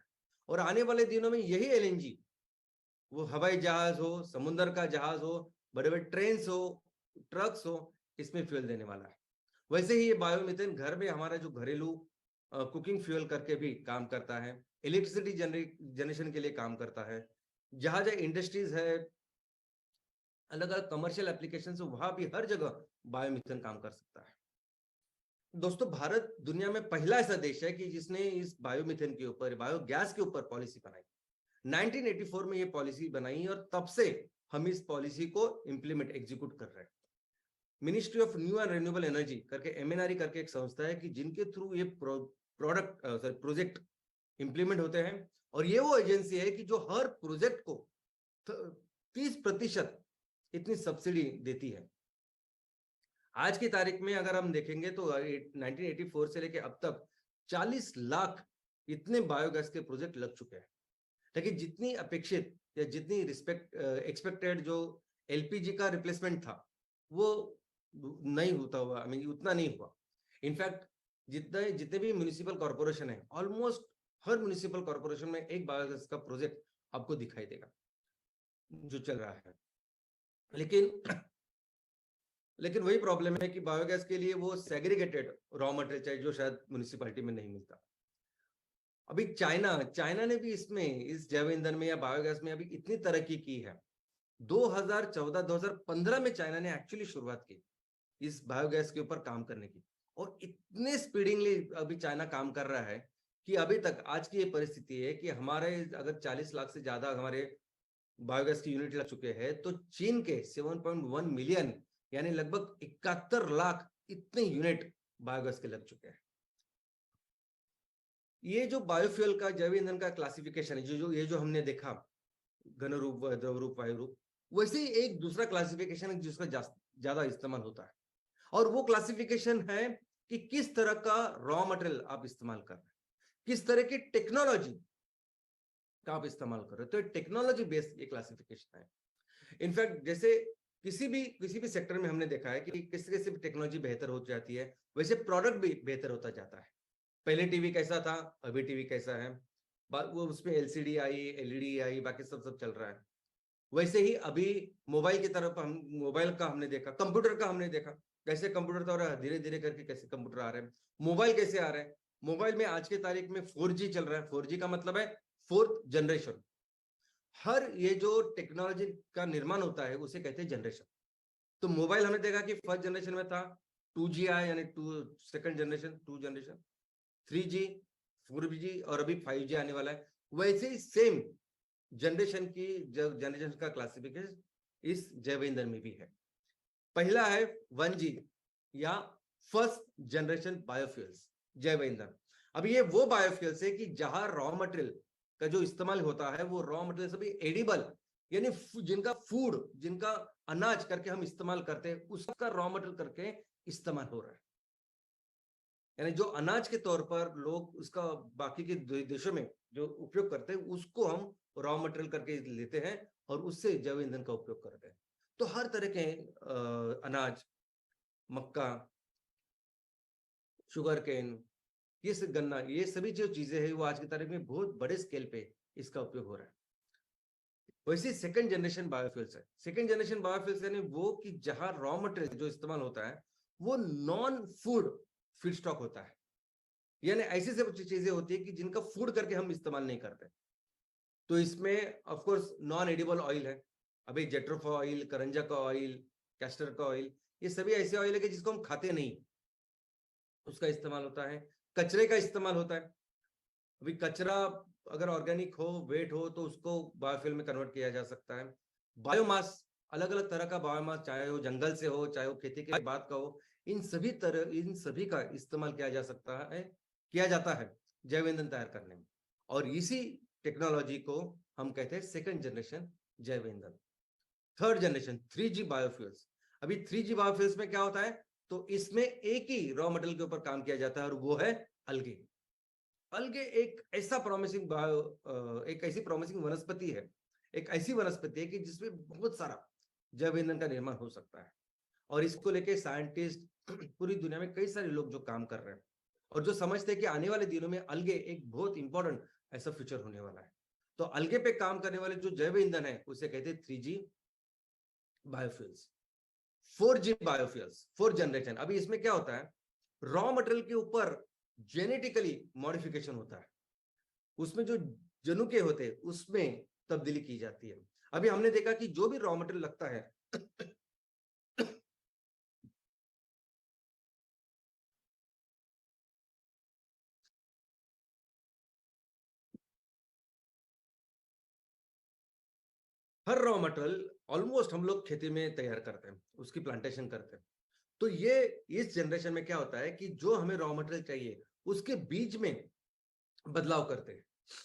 और आने वाले दिनों में यही एलएनजी, वो हवाई जहाज हो, समुद्र का जहाज हो, बड़े बड़े ट्रेन हो, ट्रक्स हो, इसमें फ्यूल देने वाला है। वैसे ही ये बायोमीथेन घर में हमारा जो घरेलू कुकिंग फ्यूल करके भी काम करता है, इलेक्ट्रिसिटी जनरेशन के लिए काम करता है। जहां जहां इंडस्ट्रीज है, अलग अलग कमर्शियल एप्लीकेशन, वहां भी हर जगह बायोमीथेन काम कर सकता है। दोस्तों, भारत दुनिया में पहला ऐसा देश है कि जिसने इस बायोमीथेन के ऊपर, बायोगैस के ऊपर पॉलिसी बनाई। 1984 में ये पॉलिसी बनाई और तब से हम इस पॉलिसी को इंप्लीमेंट एग्जीक्यूट कर रहे हैं। Ministry of new and renewable energy करके, एमएनआरई करके एक संस्था है कि जिनके थ्रू ये प्रोजेक्ट इंप्लीमेंट होते हैं। और ये वो एजेंसी है कि जो हर प्रोजेक्ट को 30% इतनी सब्सिडी देती है। आज की तारीख में अगर हम देखेंगे तो 1984 से लेके अब तक 40 लाख इतने बायोगैस के प्रोजेक्ट लग चुके हैं। लेकिन जितनी अपेक्षित या जितनी एक्सपेक्टेड जो एलपीजी का रिप्लेसमेंट था वो नहीं होता हुआ, आई मीन उतना नहीं हुआ। इनफैक्ट जितने भी म्युनिसिपल कॉर्पोरेशन है, ऑलमोस्ट हर म्युनिसिपल कॉर्पोरेशन में एक बायोगैस का प्रोजेक्ट आपको दिखाई देगा जो चल रहा है। लेकिन वही प्रॉब्लम है कि बायोगैस के लिए वो सेग्रीगेटेड रॉ मटेरियल चाहिए जो शायद म्युनिसिपैलिटी में नहीं मिलता। अभी चाइना ने भी इसमें, इस जैव ईंधन में या बायोगैस में अभी इतनी तरक्की की है। 2014-2015 में चाइना ने एक्चुअली शुरुआत की इस बायोगैस के ऊपर काम करने की, और इतने स्पीडिंगली अभी चाइना काम कर रहा है कि अभी तक आज की ये परिस्थिति है कि हमारे अगर 40 लाख से ज्यादा हमारे बायोगैस की यूनिट लग चुके हैं, तो चीन के 7.1 मिलियन यानी लगभग 71 लाख इतने यूनिट बायोगैस के लग चुके हैं। ये जो बायोफ्यूल का, जैव ईंधन का क्लासिफिकेशन है, ये जो हमने देखा, घन रूप, द्रव रूप, वायु रूप, वैसे ही एक दूसरा क्लासिफिकेशन है जिसका ज्यादा इस्तेमाल होता है। और वो क्लासिफिकेशन है कि किस तरह का रॉ मटेरियल आप इस्तेमाल कर रहे हैं, किस तरह की टेक्नोलॉजी का आप इस्तेमाल कर रहे हो। तो टेक्नोलॉजी बेस्ड ये क्लासिफिकेशन है। इनफैक्ट जैसे किसी भी सेक्टर में हमने देखा है कि किसी भी टेक्नोलॉजी बेहतर हो जाती है, वैसे प्रोडक्ट भी बेहतर होता जाता है। पहले टीवी कैसा था, अभी टीवी कैसा है, वो उसमें एलसीडी आई, एलईडी आई, बाकी सब चल रहा है। वैसे ही अभी मोबाइल की तरफ मोबाइल का हमने देखा, कंप्यूटर का हमने देखा, कैसे कंप्यूटर था, धीरे धीरे करके कैसे कंप्यूटर आ रहे हैं, मोबाइल कैसे आ रहे हैं। मोबाइल में आज की तारीख में 4G चल रहा है। 4G का मतलब है 4th जनरेशन। हर ये जो टेक्नोलॉजी का निर्माण होता है उसे कहते हैं जनरेशन। तो मोबाइल हमने देखा कि फर्स्ट जनरेशन में था, 2G आया यानी second generation, 2 generation, 3G, 4G और अभी 5G आने वाला है। वैसे ही सेम जनरेशन का क्लासिफिकेशन इस जैव ईंधन में भी है। पहला है 1G या फर्स्ट जनरेशन बायोफ्यूल्स, जैव ईंधन। अब ये वो बायोफ्यूल्स है कि जहां रॉ मटेरियल का जो इस्तेमाल होता है वो रॉ मटेरियल सभी एडिबल, यानी जिनका फूड, जिनका अनाज करके हम इस्तेमाल करते हैं, उसका रॉ मटेरियल करके इस्तेमाल हो रहा है। यानी जो अनाज के तौर पर लोग उसका बाकी के देशों में जो उपयोग करते हैं, उसको हम रॉ मटेरियल करके लेते हैं और उससे जैव ईंधन का उपयोग करते हैं। तो हर तरह के अनाज, मक्का, शुगर केन, ये गन्ना, ये सभी जो चीजें हैं वो आज की तारीख में बहुत बड़े स्केल पे इसका उपयोग हो रहा है। वैसे सेकंड जनरेशन बायोफ्यूल्स है। सेकंड जनरेशन बायोफ्यूल्स यानी वो कि जहां रॉ मटेरियल जो इस्तेमाल होता है वो नॉन फूड फीडस्टॉक होता है, यानी ऐसी सब चीजें होती है कि जिनका फूड करके हम इस्तेमाल नहीं करते। तो इसमें of course non edible oil है, अभी जेट्रोफा ऑयल, करंजा का ऑयल, कैस्टर का ऑयल, ये सभी ऐसे ऑयल है कि जिसको हम खाते नहीं, उसका इस्तेमाल होता है। कचरे का इस्तेमाल होता है। अभी कचरा अगर ऑर्गेनिक हो, वेट हो, तो उसको बायोफ्यूल में कन्वर्ट किया जा सकता है। बायोमास, अलग अलग तरह का बायोमास, चाहे वो जंगल से हो, चाहे वो खेती के बाद का हो, इन सभी का इस्तेमाल किया जा सकता है, किया जाता है जैव ईंधन तैयार करने में। और इसी टेक्नोलॉजी को हम कहते हैं सेकंड जनरेशन जैव ईंधन। Third generation 3G biofuels. अभी 3G बायोफ्यूल्स में क्या होता है, तो इसमें एक ही रॉ मटेरियल के ऊपर काम किया जाता है और वो है अलगे। अलगे एक ऐसा प्रॉमिसिंग एक ऐसी प्रॉमिसिंग वनस्पति है, एक ऐसी वनस्पति है कि जिसमें बहुत सारा जैव ईंधन का निर्माण हो सकता है। और इसको लेके साइंटिस्ट पूरी दुनिया में कई सारे लोग जो काम कर रहे हैं और जो समझते हैं कि आने वाले दिनों में अलगे एक बहुत इंपॉर्टेंट ऐसा फ्यूचर होने वाला है। तो अलगे पे काम करने वाले जो जैव ईंधन है उसे कहते हैं 3G biofuels. 4G biofuels, fourth generation. अभी इसमें क्या होता है, रॉ मटेरियल के ऊपर जेनेटिकली मॉडिफिकेशन होता है, उसमें जो जनुके होते हैं उसमें तब्दीली की जाती है। अभी हमने देखा कि जो भी रॉ मटेरियल लगता है हर रॉ मटेरियल ऑलमोस्ट हम लोग खेती में तैयार करते हैं, उसकी प्लांटेशन करते हैं। तो ये इस जनरेशन में क्या होता है कि जो हमें रॉ मटेरियल चाहिए उसके बीज में बदलाव करते हैं।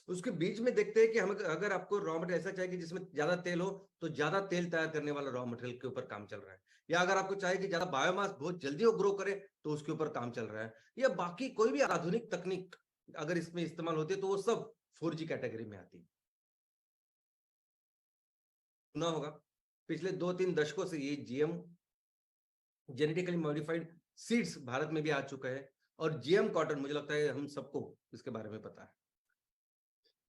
उसके बीज में देखते हैं कि हम, अगर आपको रॉ मटेरियल ऐसा चाहिए कि जिसमें ज्यादा तेल हो, तो ज्यादा तेल तैयार करने वाला रॉ मटेरियल के ऊपर काम चल रहा है। या अगर आपको चाहिए कि ज्यादा बायोमास बहुत जल्दी वो ग्रो करे, तो उसके ऊपर काम चल रहा है। या बाकी कोई भी आधुनिक तकनीक अगर इसमें इस्तेमाल होती है तो वो सब 4G कैटेगरी में आती है। सुना होगा, पिछले 2-3 दशकों से ये GM, genetically modified seeds, Bharat में भी आ चुका है। और जीएम कॉटन, मुझे लगता है हम सबको इसके बारे में पता है।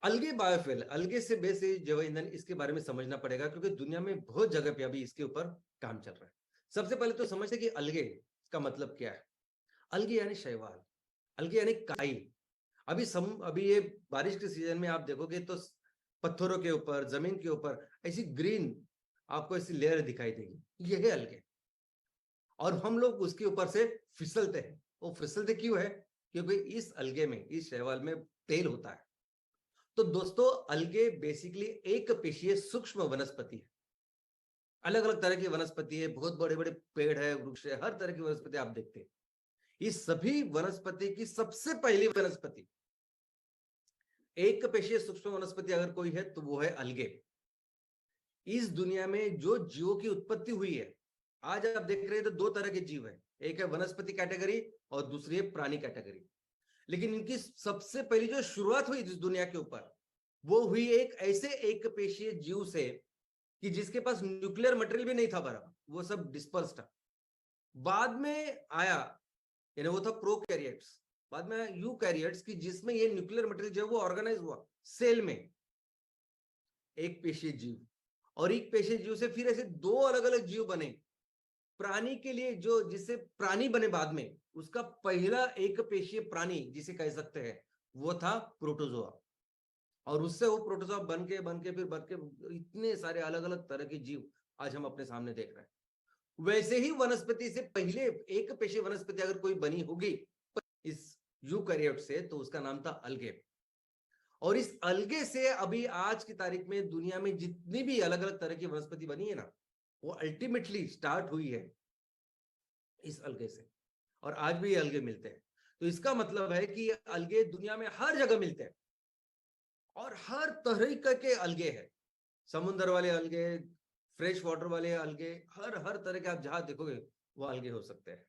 अलगे बायोफ्यूल, अलगे से बेस जैव ईंधन, इसके बारे में समझना पड़ेगा क्योंकि दुनिया में बहुत जगह पे अभी इसके ऊपर काम चल रहा है। सबसे पहले तो समझते कि अलगे का मतलब क्या है। अलगे यानी शैवाल, अलगे यानी काई। अभी ये बारिश के सीजन में आप देखोगे तो पत्थरों के ऊपर, जमीन के ऊपर ऐसी ग्रीन आपको ऐसी लेयर दिखाई देगी, ये है अलगे। और हम लोग उसके ऊपर से फिसलते हैं। वो फिसलते क्यों है, क्योंकि इस अलगे में, इस शैवाल में तेल होता है। तो दोस्तों, अलगे बेसिकली एक पेशीय सूक्ष्म वनस्पति है। अलग अलग तरह की वनस्पति है, बहुत बड़े बड़े पेड़ है, वृक्ष है, हर तरह की वनस्पति आप देखते हैं। इस सभी वनस्पति की सबसे पहली वनस्पति, एक पेशीय सूक्ष्म वनस्पति अगर कोई है तो वो है अलगे। इस दुनिया में जो जीवों की उत्पत्ति हुई है, आज आप देख रहे हैं तो दो तरह के जीव है, एक है वनस्पति कैटेगरी और दूसरी है प्राणी कैटेगरी। लेकिन इनकी सबसे पहली जो शुरुआत हुई इस दुनिया के ऊपर, वो हुई एक ऐसे एक पेशीय जीव से कि जिसके पास न्यूक्लियर मटेरियल भी नहीं था बराबर, वो सब डिस्पर्स था। बाद में आया, यानी वो था प्रोकैरियोट्स, बाद में यूकैरियोट्स की जिसमें ये न्यूक्लियर मटेरियल जो है वो ऑर्गेनाइज हुआ सेल में, एक पेशीय जीव। और एक पेशीय जीव से फिर ऐसे दो अलग अलग जीव बने। प्राणी के लिए जो जिससे प्राणी बने बाद में, उसका पहला एक पेशीय प्राणी जिसे कह सकते हैं वो था प्रोटोजोआ। और उससे वो प्रोटोजोआ बन के इतने सारे अलग अलग तरह के जीव आज हम अपने सामने देख रहे हैं। वैसे ही वनस्पति से पहले एक पेशीय वनस्पति अगर कोई बनी होगी इस यूकैरियोट से, तो उसका नाम था अलगे। और इस अलगे से अभी आज की तारीख में दुनिया में जितनी भी अलग अलग तरह की वनस्पति बनी है ना, वो अल्टीमेटली स्टार्ट हुई है इस अलगे से। और आज भी ये अलगे मिलते हैं। तो इसका मतलब है कि ये अलगे दुनिया में हर जगह मिलते हैं और हर तरह के अलगे हैं। समुद्र वाले अलगे, फ्रेश वाटर वाले अलगे, हर तरह के आप जहां देखोगे वो अलगे हो सकते हैं।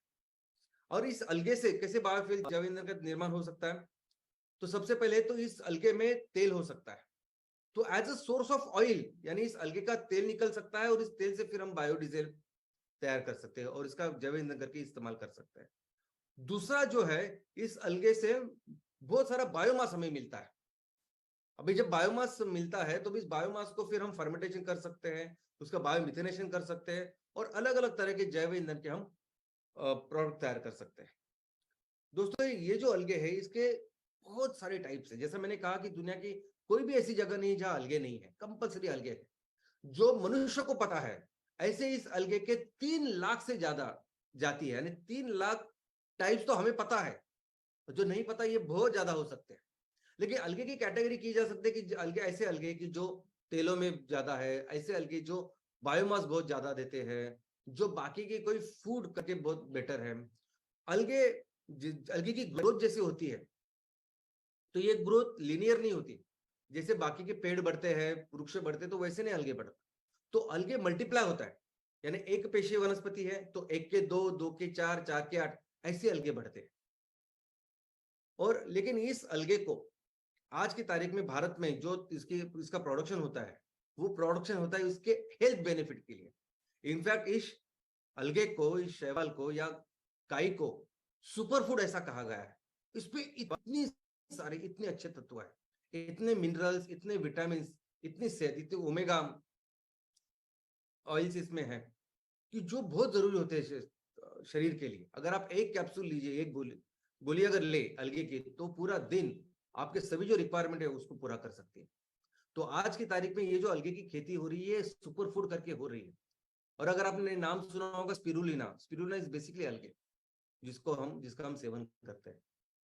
और इस अलगे से कैसे बायोफ्यूल जैव ईंधन का निर्माण हो सकता है? तो सबसे पहले तो इस अलगे में तेल हो सकता है। तो as a source of oil, यानी इस अलगे का तेल निकल सकता है और इस तेल से फिर हम बायोडीजल तैयार कर सकते हैं और इसका जैव ईंधन करके इस्तेमाल कर सकते हैं। दूसरा जो है, इस अलगे से बहुत सारा बायोमास हमें मिलता है। अभी जब बायोमास मिलता है तो इस बायोमास को फिर हम फर्मेंटेशन कर सकते हैं, उसका बायोमिथेनेशन कर सकते हैं और अलग अलग तरह के जैव ईंधन के हम प्रोडक्ट तैयार कर सकते हैं। दोस्तों, ये जो अलगे है इसके बहुत सारे टाइप्स है। जैसा मैंने कहा कि दुनिया की कोई भी ऐसी जगह नहीं जहां अलगे नहीं है, कंपल्सरी अलगे है। जो मनुष्य को पता है, ऐसे इस अलगे के 3 लाख से ज्यादा जाती है, यानी 3 लाख टाइप्स तो हमें पता है, जो नहीं पता ये बहुत ज्यादा हो सकते हैं। लेकिन अलगे की कैटेगरी की जा सकती है कि अलगे ऐसे अलगे कि जो तेलों में ज्यादा है, ऐसे अलगे जो बायोमास बहुत ज्यादा देते हैं, जो बाकी के कोई फूड करके बहुत बेटर है। अलगे अलगे की ग्रोथ जैसी होती है तो ये ग्रोथ लिनियर नहीं होती। जैसे बाकी के पेड़ बढ़ते हैं, वृक्ष बढ़ते हैं, तो वैसे नहीं अलगे बढ़ते। तो अलगे मल्टीप्लाई होता है, यानी एक पेशीय वनस्पति है तो एक के 2, 2 के 4, 4 के 8, ऐसे अलगे बढ़ते हैं। और लेकिन इस अलगे को आज की तारीख में भारत में जो इसका प्रोडक्शन होता है, वो प्रोडक्शन होता है इसके हेल्थ बेनिफिट के लिए। इनफैक्ट इस अलगे को, इस शैवाल को या काई को सुपर फूड ऐसा कहा गया है। इसमें इतनी सारे इतने अच्छे तत्व है, इतने मिनरल्स, इतने विटामिन, इतनी सेहत, इतने ओमेगा ऑयल्स इसमें है कि जो बहुत जरूरी होते हैं शरीर के लिए। अगर आप एक कैप्सूल लीजिए, एक गोली अगर ले अलगे की, तो पूरा दिन आपके सभी जो रिक्वायरमेंट है उसको पूरा कर सकती है। तो आज की तारीख में ये जो अलगे की खेती हो रही है, सुपर फूड करके हो रही है। और अगर आपने नाम सुना होगा स्पिरुलिना, स्पिरुलिना इज बेसिकली अलगे, जिसका हम सेवन करते हैं।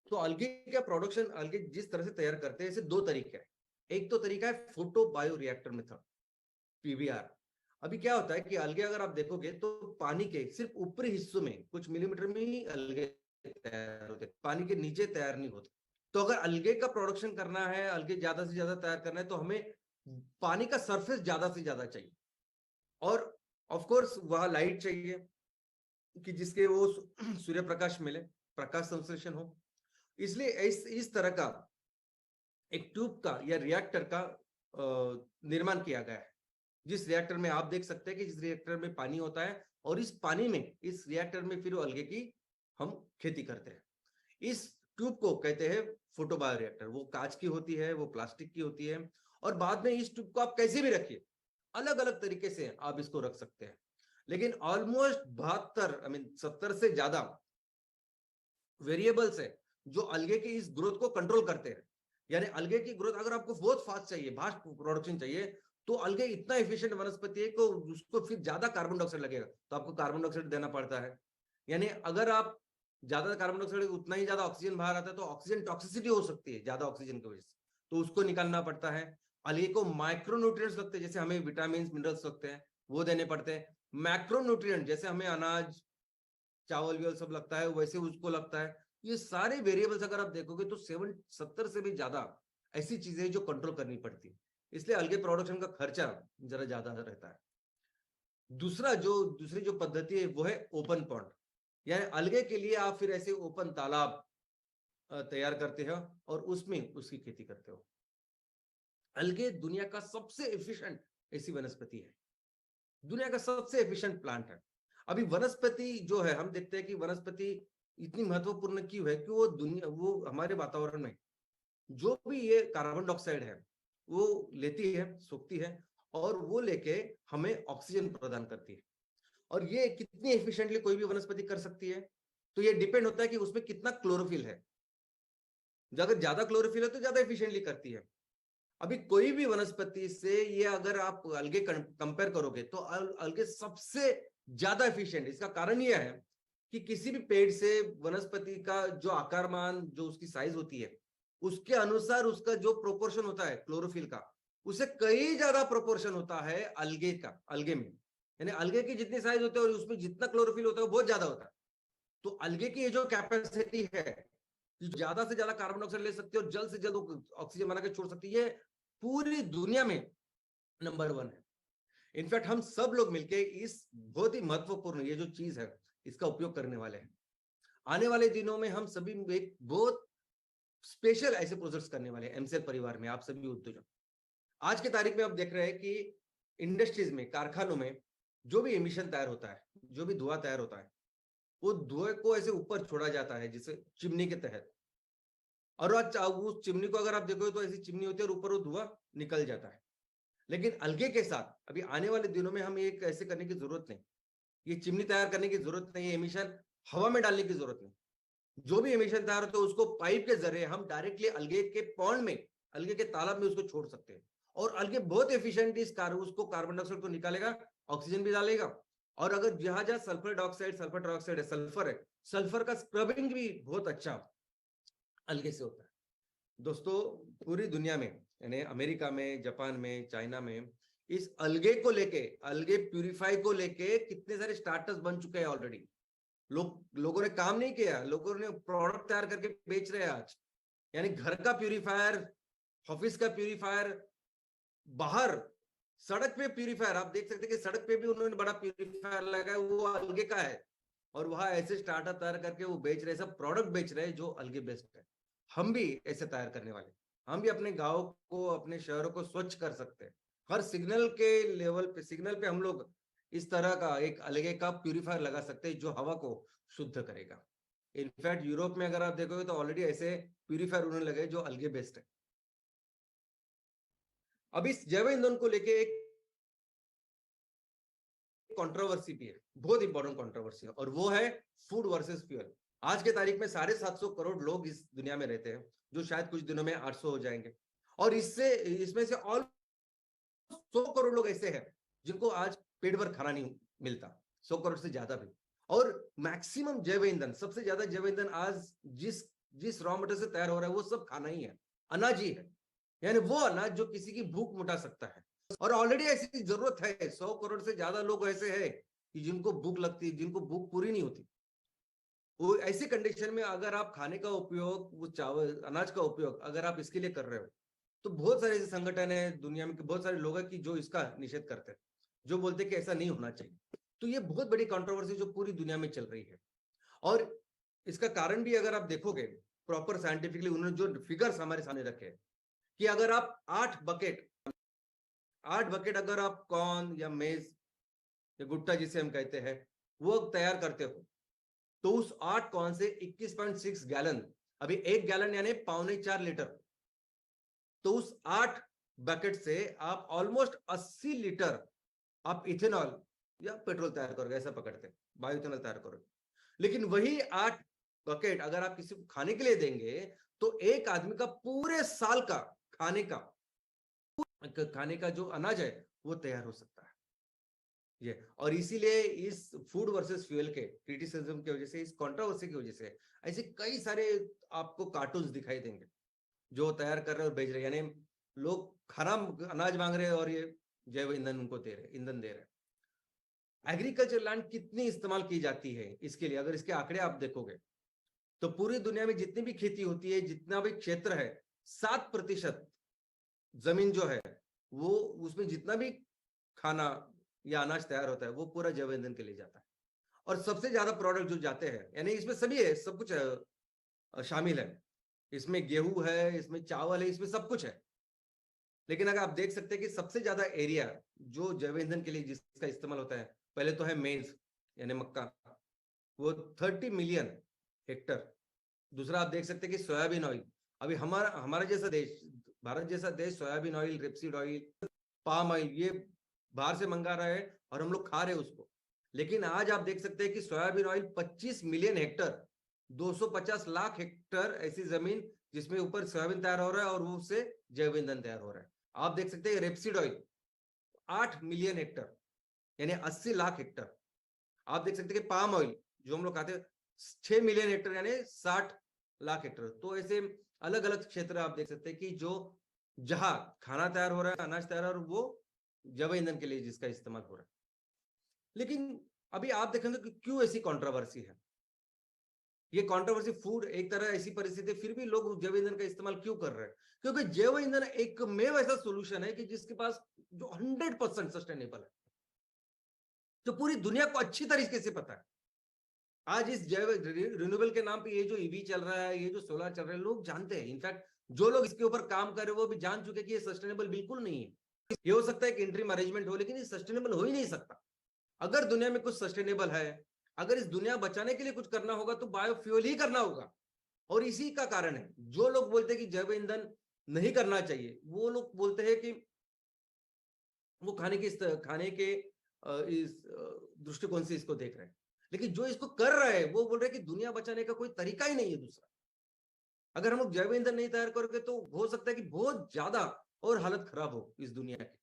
तो अलगे का प्रोडक्शन, अलगे जिस तरह से तैयार करते हैं, ऐसे 2 तरीके हैं। एक तो तरीका है photo bio reactor method, PBR. अभी क्या होता है कि अलगे अगर आप देखोगे तो पानी के सिर्फ ऊपरी हिस्सों में कुछ मिलीमीटर में ही अलगे तैयार होते हैं, पानी के नीचे तैयार नहीं होते। तो अगर अलगे का प्रोडक्शन करना है, अलगे ज्यादा से ज्यादा तैयार करना है, तो हमें पानी का सरफेस ज्यादा से ज्यादा चाहिए और ऑफ कोर्स वहां लाइट चाहिए कि जिसके वो सूर्य प्रकाश मिले, प्रकाश संश्लेषण हो। इसलिए इस तरह का एक ट्यूब का या रिएक्टर का निर्माण किया गया है, जिस रिएक्टर में आप देख सकते हैं कि जिस रिएक्टर में पानी होता है और इस पानी में, इस रिएक्टर में फिर अलगे की हम खेती करते हैं। इस ट्यूब को कहते हैं फोटोबायोरिएक्टर। वो कांच की होती है, वो प्लास्टिक की होती है और बाद में इस ट्यूब को आप कैसे भी रखिए, अलग अलग तरीके से आप इसको रख सकते हैं। लेकिन ऑलमोस्ट 70 से ज्यादा वेरिएबल्स है जो अलगे की इस ग्रोथ को कंट्रोल करते हैं। यानी अलगे की ग्रोथ अगर आपको बहुत फास्ट चाहिए, फास्ट प्रोडक्शन चाहिए, तो अलगे इतना एफिशिएंट वनस्पति है कि उसको फिर ज्यादा कार्बन डाइऑक्साइड लगेगा, तो आपको कार्बन डाइऑक्साइड देना पड़ता है। यानी अगर आप ज्यादा कार्बन डाइऑक्साइड, उतना ही ज्यादा ऑक्सीजन बाहर आता है, तो ऑक्सीजन टॉक्सिसिटी हो सकती है ज्यादा ऑक्सीजन की वजह से, तो उसको निकालना पड़ता है। अलगे को माइक्रोन्यूट्रिएंट्स लगते हैं, जैसे हमें विटामिन मिनरल्स लगते हैं, वो देने पड़ते हैं। मैक्रोन्यूट्रिएंट जैसे हमें अनाज, चावल भी सब लगता है, वैसे उसको लगता है। ये सारे वेरिएबल्स अगर आप देखोगे तो 70 से भी ज्यादा ऐसी चीजें जो कंट्रोल करनी पड़ती है। इसलिए अलगे प्रोडक्शन का खर्चा जरा ज्यादा रहता है। दूसरी जो पद्धति है वो है ओपन पॉन्ड, यानी अलगे के लिए आप फिर ऐसे ओपन तालाब तैयार करते हो और उसमें उसकी खेती करते हो। अलगे दुनिया का सबसे एफिशिएंट ऐसी वनस्पति है, दुनिया का सबसे एफिशिएंट प्लांट है। अभी वनस्पति जो है, हम देखते हैं कि वनस्पति इतनी महत्वपूर्ण क्यों है कि वो हमारे वातावरण में जो भी ये कार्बन डाइऑक्साइड है वो लेती है, सोखती है और वो लेके हमें ऑक्सीजन प्रदान करती है। और ये कितनी एफिशिएंटली कोई भी वनस्पति कर सकती है, तो ये डिपेंड होता है कि उसमें कितना क्लोरोफिल है। अगर ज्यादा क्लोरोफिल है तो ज्यादा एफिशिएंटली करती है। अभी कोई भी वनस्पति से ये अगर आप अलगे कंपेयर करोगे तो अलगे सबसे ज्यादा एफिशिएंट। इसका कारण यह है कि किसी भी पेड़ से वनस्पति का जो आकारमान, जो उसकी साइज होती है, उसके अनुसार उसका जो प्रोपोर्शन होता है क्लोरोफिल का, उससे कई ज्यादा प्रोपोर्शन होता है अलगे में। यानी अलगे की जितनी साइज होती है और उसमें जितना क्लोरोफिल होता है वो बहुत ज्यादा होता है। तो अलगे की ये जो कैपेसिटी है, ज्यादा से ज्यादा कार्बन डाइऑक्साइड ले सकती है और जल्द से जल्द ऑक्सीजन बना के छोड़ सकती है, पूरी दुनिया में नंबर 1 है। इनफैक्ट हम सब लोग मिलके इस बहुत ही महत्वपूर्ण ये जो चीज है इसका उपयोग करने वाले हैं। आने वाले दिनों में हम सभी एक बहुत स्पेशल ऐसे प्रोजेक्ट्स करने वाले हैं एमसीएल परिवार में, आप सभी उद्योजक। आज की तारीख में आप देख रहे हैं कि इंडस्ट्रीज में, कारखानों में जो भी एमिशन तैयार होता है, जो भी धुआं तैयार होता है, वो धुएं को ऐसे ऊपर छोड़ा जाता है जिसे चिमनी के तहत, और उस चिमनी को अगर आप देखोगे तो ऐसी चिमनी होती है और ऊपर वो धुआं निकल जाता है। लेकिन अलगे के साथ अभी आने वाले दिनों में हमें एक ऐसे करने की जरूरत नहीं, ये चिमनी तैयार करने की जरूरत नहीं है, एमिशन हवा में डालने की जरूरत नहीं। जो भी एमिशन तैयार होता है उसको पाइप के जरिए हम डायरेक्टली अलगे के पॉन्ड में, अलगे के तालाब में उसको छोड़ सकते हैं, और अलगे बहुत एफिशिएंट उसको कार्बन डाइऑक्साइड को निकालेगा, ऑक्सीजन भी डालेगा। और अगर जहां जहां सल्फर डाइऑक्साइड, सल्फर डाइऑक्साइड है, सल्फर का स्क्रबिंग भी बहुत अच्छा अलगे से होता है। दोस्तों, पूरी दुनिया में, यानी अमेरिका में, जापान में, चाइना में, इस अलगे को लेके, अलगे प्यूरिफाई को लेके कितने सारे स्टार्टअप्स बन चुके हैं ऑलरेडी। लोगों ने काम नहीं किया, लोगों ने प्रोडक्ट तैयार करके बेच रहे हैं आज। यानी घर का प्यूरिफायर, ऑफिस का प्यूरिफायर, बाहर सड़क पे प्यूरिफायर, आप देख सकते हैं कि सड़क पे भी उन्होंने बड़ा प्यूरिफायर लगाया, वो अलगे का है, और वहां ऐसे स्टार्टअप तैयार करके वो बेच रहे हैं, सब प्रोडक्ट बेच रहे हैं जो अलगे बेस्ड है। हम भी ऐसे तैयार करने वाले, हम भी अपने गांव को, अपने शहरों को स्वच्छ कर सकते हैं। हर सिग्नल के लेवल पे, सिग्नल पे हम लोग इस तरह का एक अलगे का प्यूरिफायर लगा सकते हैं जो हवा को शुद्ध करेगा। इनफैक्ट यूरोप में अगर आप देखोगे तो ऑलरेडी ऐसे प्यूरिफायर उन्होंने लगे जो अलगे बेस्ड है। अब इस जैव ईंधन को लेके एक कंट्रोवर्सी भी है, बहुत इंपॉर्टेंट कंट्रोवर्सी है, और वो है फूड वर्सेस फ्यूल। आज के तारीख में 750 करोड़ लोग इस दुनिया में रहते हैं, जो शायद कुछ दिनों में 800 हो जाएंगे, और इसमें से ऑल 100 करोड़ लोग ऐसे हैं जिनको आज पेट भर खाना नहीं मिलता, 100 करोड़ से ज्यादा भी। और मैक्सिमम जैव ईंधन, सबसे ज्यादा जैव ईंधन आज जिस जिस रॉ मटेरियल से तैयार हो रहा है वो सब खाना ही है, अनाज ही है। यानी वो अनाज जो किसी की भूख मिटा सकता है, और ऑलरेडी ऐसी जरूरत है। 100 करोड़ से ज्यादा लोग ऐसे हैं कि जिनको भूख लगती है, जिनको भूख पूरी नहीं होती। वो ऐसी कंडीशन में अगर आप खाने का उपयोग, वो चावल, अनाज का उपयोग अगर आप इसके लिए कर रहे हो, तो बहुत सारे ऐसे संगठन है दुनिया में, बहुत सारे लोग हैं कि जो इसका निषेध करते हैं, जो बोलते हैं कि ऐसा नहीं होना चाहिए। तो ये बहुत बड़ी कंट्रोवर्सी जो पूरी दुनिया में चल रही है। और इसका कारण भी अगर आप देखोगे प्रॉपर साइंटिफिकली, उन्होंने जो फिगर्स हमारे सामने रखे कि अगर आप 8 बकेट अगर आप कॉर्न या मेज या भुट्टा जिसे हम कहते हैं वो तैयार करते हो, तो उस 8 कॉर्न से 21.6 गैलन, अभी 1 गैलन यानी 4.25 लीटर, तो उस 8 बकेट से आप ऑलमोस्ट 80 लीटर आप इथेनॉल या पेट्रोल तैयार करोगे, ऐसा पकड़ते हैं, बायोइथेनॉल तैयार करोगे। लेकिन वही 8 बकेट अगर आप किसी को खाने के लिए देंगे, तो एक आदमी का पूरे साल का खाने का जो अनाज है वो तैयार हो सकता है। ये, और इसीलिए इस फूड वर्सेस फ्यूल के क्रिटिसिज्म की वजह से, इस कंट्रोवर्सी की वजह से, ऐसे कई सारे आपको कार्टून्स दिखाई देंगे जो तैयार कर रहे हैं और बेच रहे हैं। यानी लोग खराब अनाज मांग रहे हैं और ये जैव ईंधन उनको दे रहे, ईंधन दे रहे हैं। एग्रीकल्चर लैंड कितनी इस्तेमाल की जाती है इसके लिए, अगर इसके आंकड़े आप देखोगे तो पूरी दुनिया में जितनी भी खेती होती है, जितना भी क्षेत्र है, 7% जमीन जो है वो, उसमें जितना भी खाना या अनाज तैयार होता है वो पूरा जैव ईंधन के लिए जाता है। और सबसे ज्यादा प्रोडक्ट जो जाते हैं, यानी इसमें सभी है, सब कुछ शामिल है, इसमें गेहूं है, इसमें चावल है, इसमें सब कुछ है। लेकिन अगर आप देख सकते हैं कि सबसे ज्यादा एरिया जो जैव ईंधन के लिए जिसका इस्तेमाल होता है, पहले तो है मेज यानी मक्का, वो 30 मिलियन हेक्टर। दूसरा आप देख सकते हैं कि सोयाबीन ऑयल, अभी हमारा हमारा जैसा देश, भारत जैसा देश, soybean oil, rapeseed oil, palm oil, ये बाहर से मंगा रहा है और हम लोग खा रहे हैं उसको। लेकिन आज आप देख सकते हैं कि soybean oil 25 million Hector, 250 lakh Hector ऐसी जमीन जिसमें ऊपर सोयाबीन तैयार हो रहा है और वो उससे जैव ईंधन तैयार हो रहा है। आप देख सकते हैं रेपसीड ऑयल 8 मिलियन हेक्टर यानी 80 लाख हेक्टर। आप देख सकते हैं कि पाम ऑयल जो हम लोग खाते हैं 6 मिलियन हेक्टर यानी 60 लाख हेक्टर। तो ऐसे अलग अलग क्षेत्र आप देख सकते हैं कि जो जहां खाना तैयार हो रहा है, अनाज तैयार हो रहा है, वो जैव ईंधन के लिए जिसका इस्तेमाल हो रहा है। लेकिन अभी आप देखेंगे कि क्यों ऐसी कंट्रोवर्सी है। ये कंट्रोवर्सी फूड एक तरह ऐसी परिस्थिति, फिर भी लोग जैव ईंधन का इस्तेमाल क्यों कर रहे हैं? क्योंकि जैव ईंधन एक में ऐसा सोल्यूशन है कि जिसके पास जो 100% सस्टेनेबल है, जो पूरी दुनिया को अच्छी तरीके से पता है। आज इस जैव रिन्यूएबल के नाम पे ये जो ईवी चल रहा है, ये जो सोलर चल रहा है, लोग जानते हैं। इनफैक्ट जो लोग इसके ऊपर काम कर रहे हैं वो भी जान चुके कि ये सस्टेनेबल बिल्कुल नहीं है। ये हो सकता है कि इंट्री मैनेजमेंट हो, लेकिन ये सस्टेनेबल हो ही नहीं सकता। अगर दुनिया में कुछ सस्टेनेबल है, अगर इस दुनिया बचाने के लिए कुछ करना होगा तो बायोफ्यूल ही करना होगा। और इसी का कारण है जो लोग बोलते हैं कि जैव ईंधन नहीं करना चाहिए, वो लोग बोलते हैं कि वो खाने के इस दृष्टिकोण से इसको देख रहे हैं। लेकिन जो इसको कर रहे हैं वो बोल रहे हैं कि दुनिया बचाने का कोई तरीका ही नहीं है दूसरा। अगर हम लोग जैव ईंधन नहीं तैयार करोगे तो हो सकता है कि बहुत ज्यादा और हालत खराब हो इस दुनिया की।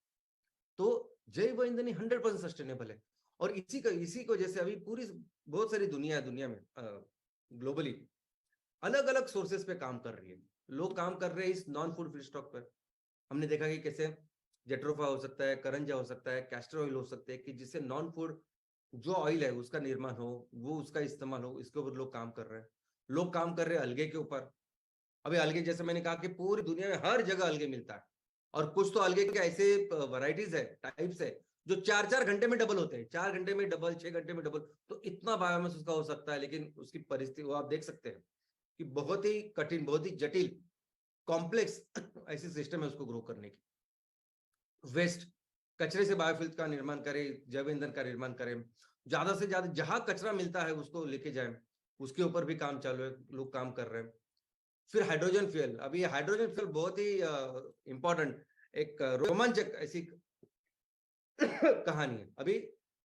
तो जैव ईंधन 100% सस्टेनेबल है। और इसी को जैसे अभी पूरी बहुत सारी दुनिया में ग्लोबली अलग अलग सोर्सेस पे काम कर रही है। लोग काम कर रहे हैं इस नॉन फूड फीड स्टॉक पर। हमने देखा कि कैसे जेट्रोफा हो सकता है, करंजा हो सकता है, कैस्टर ऑयल हो सकते हैं, कि जिससे नॉन फूड जो ऑयल है उसका निर्माण हो, वो उसका इस्तेमाल हो, इसके ऊपर लोग काम कर रहे हैं। लोग काम कर रहे हैं अलगे के ऊपर। अभी अलगे जैसे मैंने कहा कि पूरी दुनिया में हर जगह अलगे मिलता है। और कुछ तो अलगे के ऐसे वैरायटीज है, टाइप्स है, जो 4-4 घंटे में डबल होते हैं, 4 घंटे में डबल, 6 घंटे में डबल। तो इतना बायोमास उसका हो सकता है, लेकिन उसकी परिस्थिति वो आप देख सकते हैं कि बहुत ही कठिन, बहुत ही जटिल, कॉम्प्लेक्स ऐसी सिस्टम है उसको ग्रो करने की। वेस्ट, कचरे से बायोफ्यूल का निर्माण करें, जैव ईंधन का निर्माण करें, ज्यादा से ज्यादा जहां कचरा मिलता है उसको लेके जाएं, उसके ऊपर भी काम चालू है, लोग काम कर रहे हैं। फिर हाइड्रोजन फ्यूल, अभी हाइड्रोजन फ्यूल बहुत ही इंपॉर्टेंट, एक रोमांचक ऐसी कहानी है। अभी